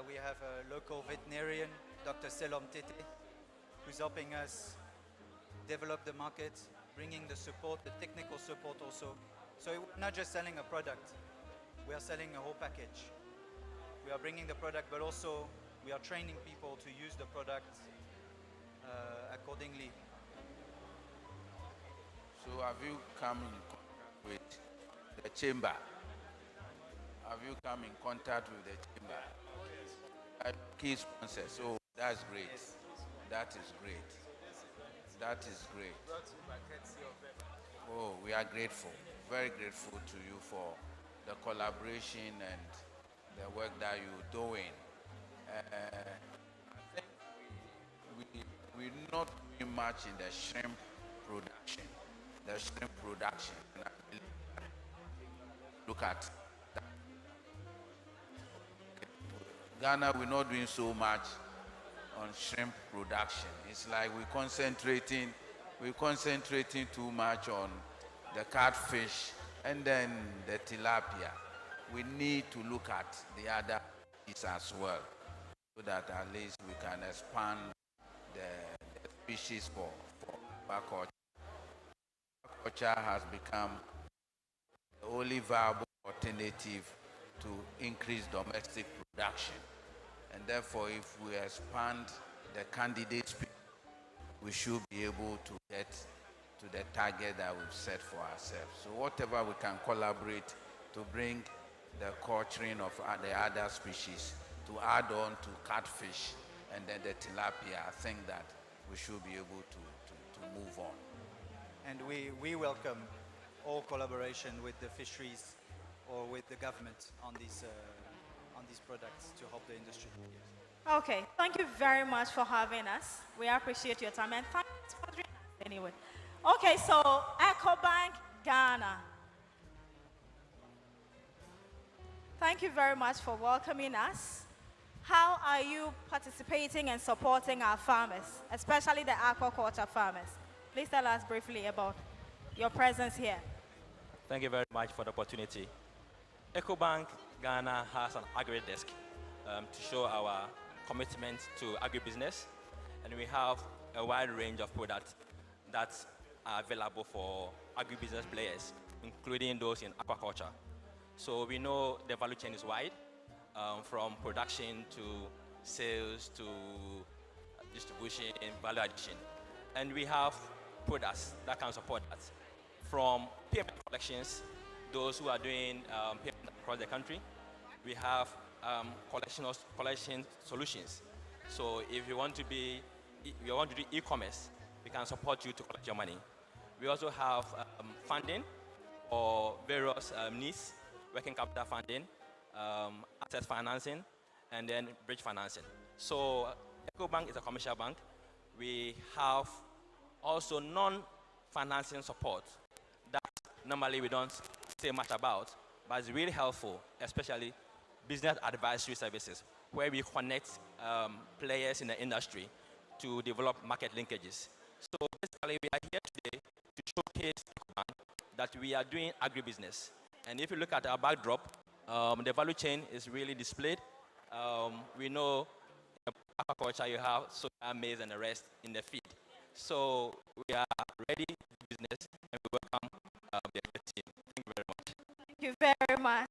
We have a local veterinarian, Dr. Selom Tete, who's helping us develop the market, bringing the support, the technical support also. So we're not just selling a product, we are selling a whole package. We are bringing the product, but also we are training people to use the product accordingly. So have you come in contact with the chamber? Have you come in contact with the chamber? Key sponsor. So that's great. That is great. That is great. Oh, we are grateful. Very grateful to you for the collaboration and the work that you're doing. I think we're not doing much in the shrimp production. The shrimp production. And I believe that, look at that. Ghana, we're not doing so much on shrimp production. It's like we're concentrating too much on the catfish and then the tilapia. We need to look at the other fish as well, so that at least we can expand the species for aquaculture. Aquaculture has become the only viable alternative to increase domestic production. And therefore, if we expand the candidate species, we should be able to get to the target that we've set for ourselves. So whatever we can collaborate to bring the culturing of the other species to add on to catfish and then the tilapia, I think that we should be able to move on. And we welcome all collaboration with the fisheries or with the government on these products to help the industry. Okay, thank you very much for having us. We appreciate your time, and thanks for sponsoring us anyway. Okay, so EcoBank Ghana. Thank you very much for welcoming us. How are you participating and supporting our farmers, especially the aquaculture farmers? Please tell us briefly about your presence here. Thank you very much for the opportunity. EcoBank Ghana has an agri-desk to show our commitment to agribusiness, and we have a wide range of products that are available for agribusiness players, including those in aquaculture. So we know the value chain is wide, from production to sales to distribution, value addition. And we have products that can support that. From payment collections, those who are doing payment across the country, we have collection solutions. So if you want to do e-commerce, we can support you to collect your money. We also have funding for various needs, working capital funding, access financing, and then bridge financing. So EcoBank is a commercial bank. We have also non-financing support that normally we don't say much about, but it's really helpful, especially business advisory services, where we connect players in the industry to develop market linkages. So basically, we are here today to showcase that we are doing agribusiness. And if you look at our backdrop, the value chain is really displayed. We know in aquaculture you have soya, maize, and the rest in the feed. So we are ready to do business, and we welcome the team. Thank you very much. Thank you very much.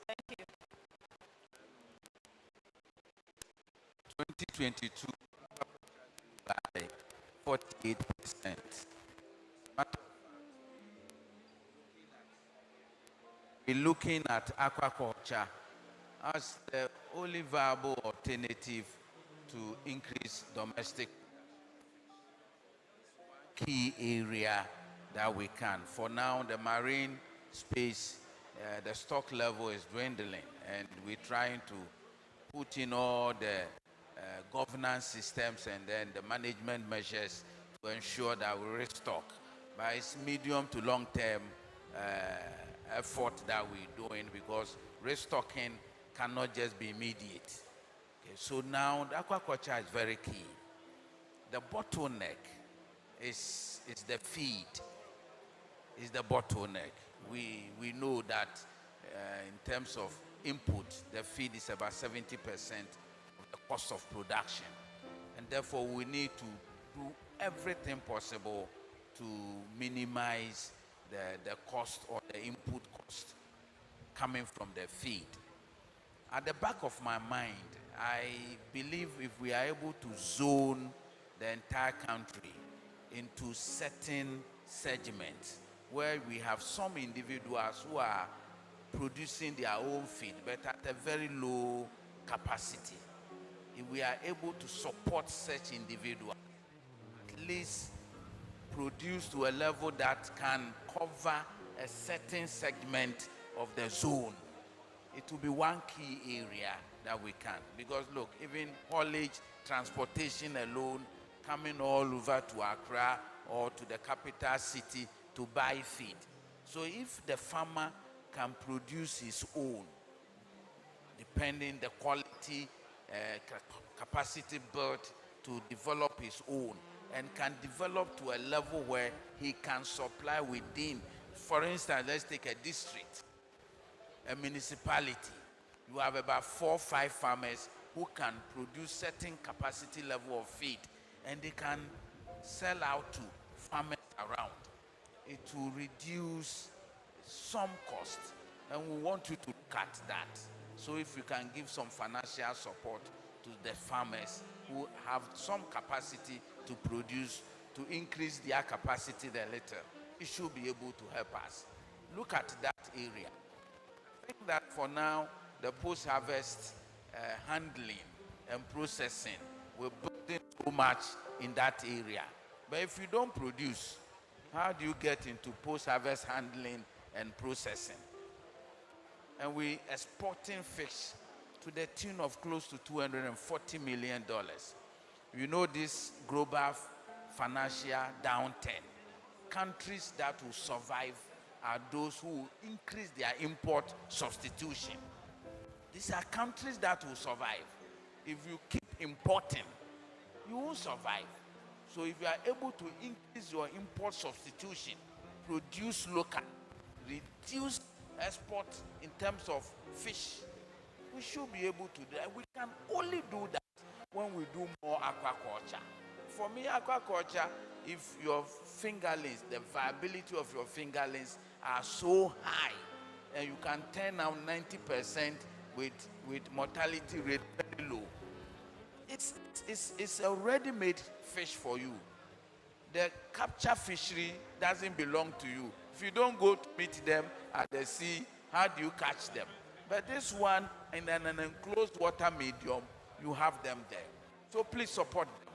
Thank you. 2022 by 48%. We're looking at aquaculture as the only viable alternative to increase domestic key area that we can. For now, the marine space, the stock level is dwindling, and we're trying to put in all the governance systems and then the management measures to ensure that we restock. But it's medium to long term effort that we're doing, because restocking cannot just be immediate. Okay, so now the aquaculture is very key. The bottleneck is the feed, is the bottleneck. We know that in terms of input, the feed is about 70% of the cost of production. And therefore, we need to do everything possible to minimize the cost or the input cost coming from the feed. At the back of my mind, I believe if we are able to zone the entire country into certain segments where we have some individuals who are producing their own feed, but at a very low capacity. If we are able to support such individuals, at least produce to a level that can cover a certain segment of the zone, it will be one key area that we can. Because look, even haulage, transportation alone, coming all over to Accra or to the capital city to buy feed. So if the farmer can produce his own, depending the quality, capacity built to develop his own, and can develop to a level where he can supply within, for instance, let's take a district, a municipality. You have about 4 or 5 farmers who can produce certain capacity level of feed, and they can sell out to farmers around. It will reduce some cost, and we want you to cut that. So if you can give some financial support to the farmers who have some capacity to produce, to increase their capacity a little, it should be able to help us. Look at that area. I think that for now, the post-harvest handling and processing will build in so much in that area. But if you don't produce, how do you get into post-harvest handling and processing? And we're exporting fish to the tune of close to $240 million. You know, this global financial downturn, countries that will survive are those who increase their import substitution. These are countries that will survive. If you keep importing, you won't survive. So if you are able to increase your import substitution, produce local, reduce export in terms of fish, we should be able to do that. We can only do that when we do more aquaculture. For me, aquaculture, if your fingerlings, the viability of your fingerlings are so high, and you can turn out 90% with mortality rate very low, it's it's a ready-made fish for you. The capture fishery doesn't belong to you. If you don't go to meet them at the sea, how do you catch them? But this one, in an enclosed water medium, you have them there. So please support them.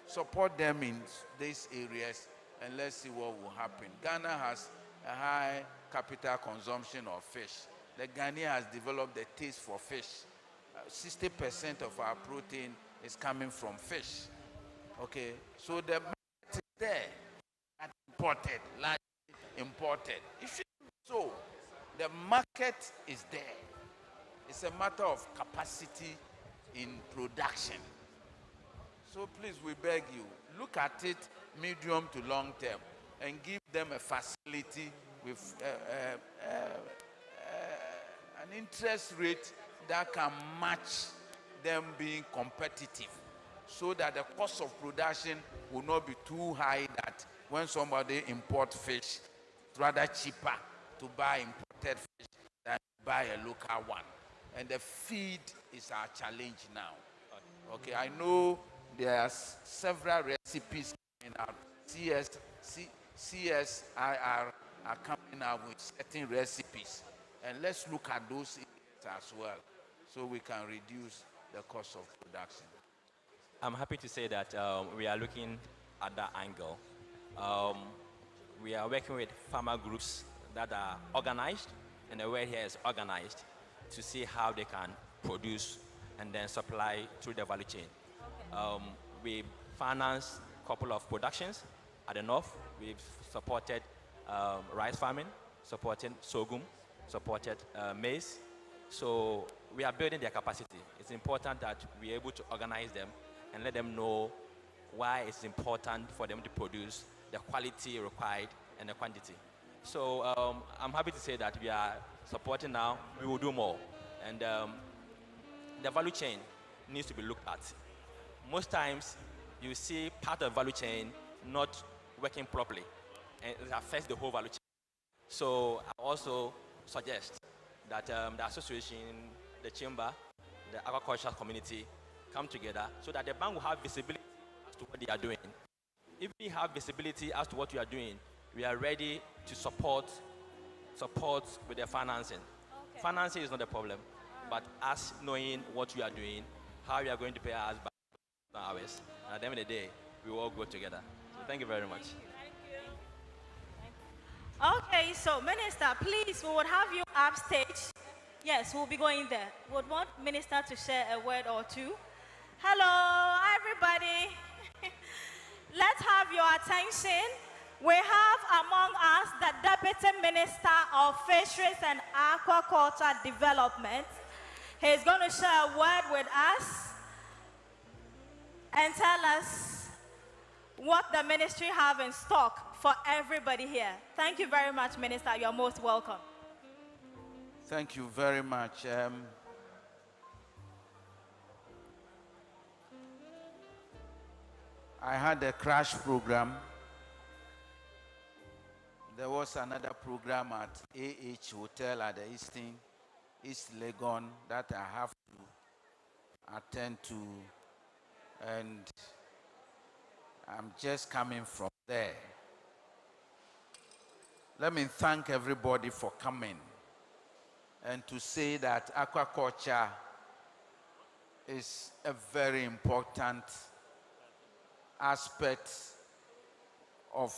Support them in these areas, and let's see what will happen. Ghana has a high capital consumption of fish. The Ghanaian has developed a taste for fish. 60% of our protein is coming from fish. Okay, so the market is there, imported, largely imported. It should be so. The market is there. It's a matter of capacity in production. So please, we beg you, look at it medium to long term and give them a facility with an interest rate that can match them being competitive, so that the cost of production will not be too high that when somebody import fish, it's rather cheaper to buy imported fish than buy a local one. And the feed is our challenge now. Okay, I know there are several recipes coming out. CSIR are coming out with certain recipes. And let's look at those as well, so we can reduce the cost of production. I'm happy to say that we are looking at that angle. We are working with farmer groups that are organized, and the word here is organized, to see how they can produce and then supply through the value chain. We finance a couple of productions at the north. We've supported rice farming, supported sorghum, supported maize. So we are building their capacity. It's important that we're able to organize them and let them know why it's important for them to produce the quality required and the quantity. So I'm happy to say that we are supporting now. We will do more. And the value chain needs to be looked at. Most times, you see part of the value chain not working properly, and it affects the whole value chain. So I also suggest that the association, the chamber, the aquaculture community come together so that the bank will have visibility as to what they are doing. If we have visibility as to what we are doing, we are ready to support with the financing. Okay. Financing is not a problem, but us knowing what we are doing, how we are going to pay us back hours, and at the end of the day, we will all go together. So thank you very much. Thank you. Okay, so Minister, please, we would have you upstage. Yes, we'll be going there. We would want Minister to share a word or two. Hello, everybody. Let's have your attention. We have among us the Deputy Minister of Fisheries and Aquaculture Development. He's going to share a word with us and tell us what the ministry have in stock for everybody here. Thank you very much, Minister. You're most welcome. Thank you very much. I had a crash program. There was another program at AH Hotel at the East Legon that I have to attend to, and I'm just coming from there. Let me thank everybody for coming and to say that aquaculture is a very important aspect of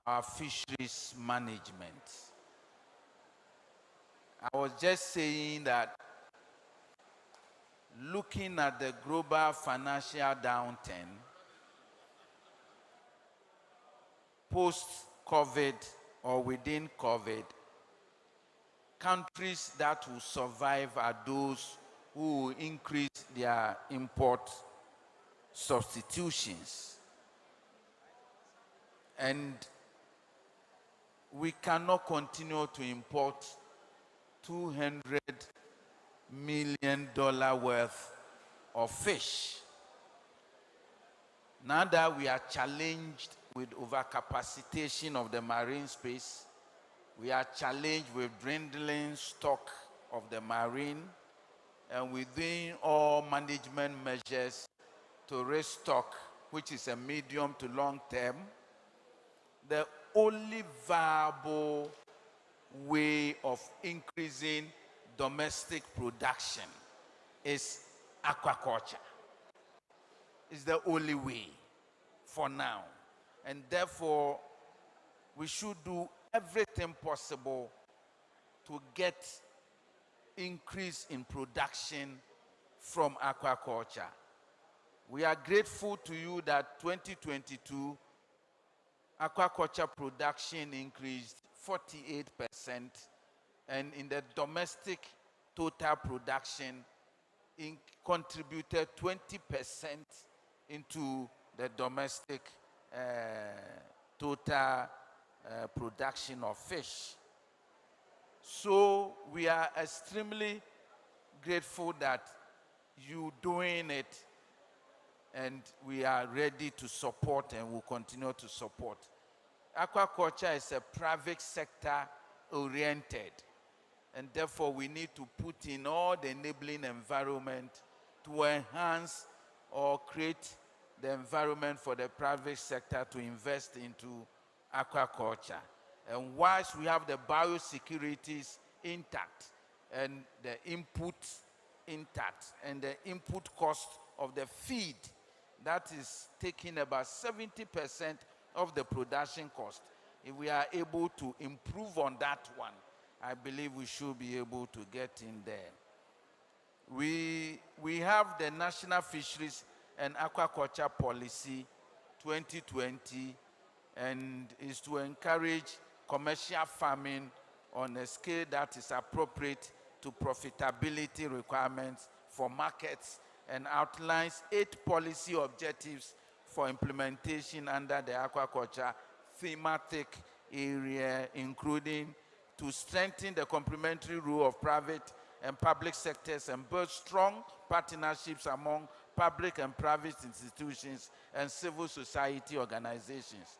our fisheries management. I was just saying that looking at the global financial downturn, post-COVID or within COVID, countries that will survive are those who will increase their import substitutions. And we cannot continue to import $200 million worth of fish. Now that we are challenged with overcapacitation of the marine space, we are challenged with dwindling stock of the marine, and we're doing all management measures to restock, which is a medium to long term. The only viable way of increasing domestic production is aquaculture. It's the only way for now. And therefore, we should do everything possible to get increase in production from aquaculture. We are grateful to you that 2022 aquaculture production increased 48%, and in the domestic total production contributed 20% into the domestic total production of fish. So we are extremely grateful that you doing it, and we are ready to support and will continue to support. Aquaculture is a private sector oriented, and therefore we need to put in all the enabling environment to enhance or create the environment for the private sector to invest into aquaculture. And whilst we have the biosecurities intact and the input intact and the input cost of the feed, that is taking about 70% of the production cost. If we are able to improve on that one, I believe we should be able to get in there. We have the National Fisheries and Aquaculture Policy 2020, and is to encourage commercial farming on a scale that is appropriate to profitability requirements for markets, and outlines 8 policy objectives for implementation under the aquaculture thematic area, including to strengthen the complementary role of private and public sectors and build strong partnerships among public and private institutions and civil society organizations.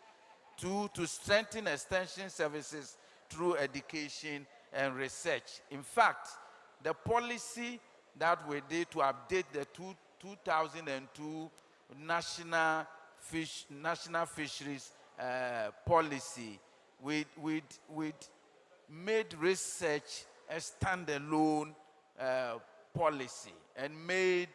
2, to strengthen extension services through education and research. In fact, the policy that we did to update the 2002 National Fisheries Policy, we made research a standalone policy, and made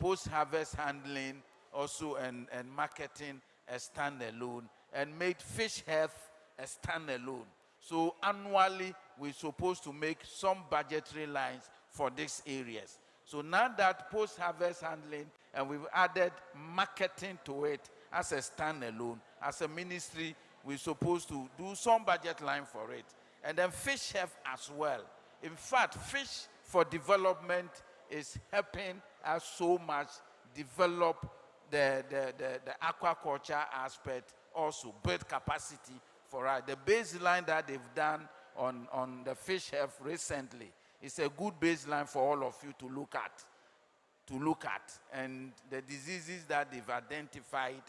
post-harvest handling also and marketing a standalone, and made fish health a standalone. So annually, we're supposed to make some budgetary lines for these areas. So now that post-harvest handling, and we've added marketing to it as a standalone, as a ministry, we're supposed to do some budget line for it. And then fish health as well. In fact, Fish for Development is helping us so much develop the aquaculture aspect, also build capacity for us. The baseline that they've done on the fish health recently is a good baseline for all of you to look at. And the diseases that they've identified,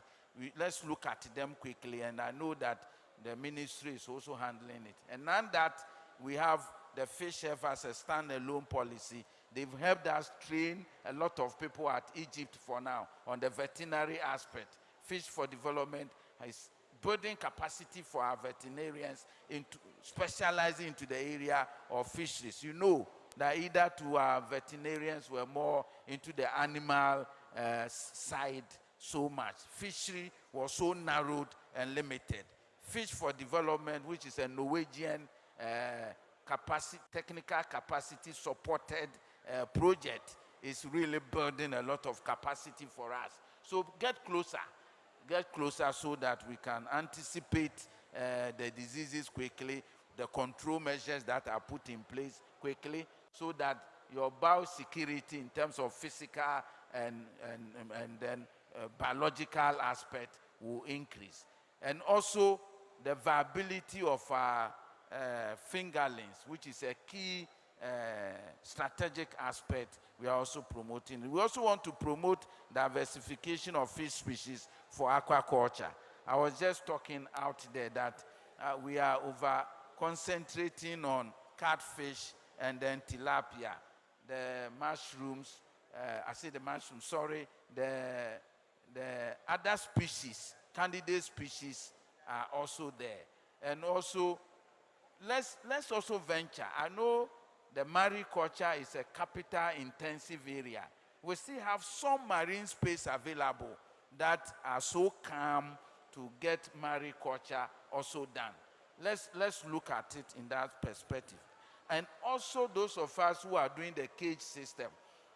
let's look at them quickly. And I know that the ministry is also handling it. And now that we have the fish health as a standalone policy, they've helped us train a lot of people at Egypt for now on the veterinary aspect. Fish for Development is building capacity for our veterinarians into specializing into the area of fisheries. You know that either to our veterinarians were more into the animal side so much. Fishery was so narrowed and limited. Fish for Development, which is a Norwegian technical capacity supported project, is really building a lot of capacity for us. So get closer so that we can anticipate the diseases quickly, the control measures that are put in place quickly, so that your biosecurity in terms of physical and then biological aspect will increase. And also the viability of our fingerlings, which is a key strategic aspect we are also promoting. We also want to promote diversification of fish species for aquaculture. I was just talking out there that we are over concentrating on catfish and then tilapia. the mushrooms, I say the mushrooms, sorry, the other species, candidate species are also there. And also, let's also venture. I know the mariculture is a capital intensive area. We still have some marine space available that are so calm to get mariculture also done. Let's look at it in that perspective. And also those of us who are doing the cage system,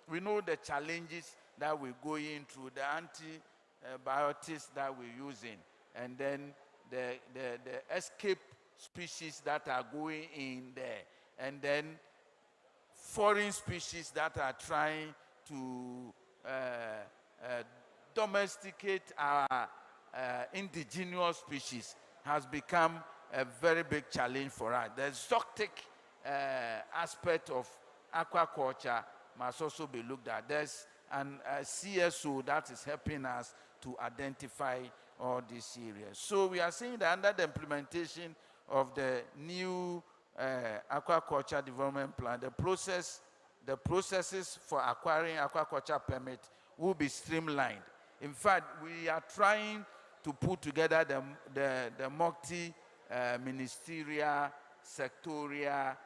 we know the challenges that we're going through, the antibiotics that we're using, and then the escape species that are going in there, and then foreign species that are trying to domesticate our indigenous species has become a very big challenge for us. The exotic aspect of aquaculture must also be looked at. There's an CSO that is helping us to identify all these areas. So we are seeing that under the implementation of the new aquaculture development plan, the processes for acquiring aquaculture permit will be streamlined. In fact, we are trying to put together the multi-ministerial, sectorial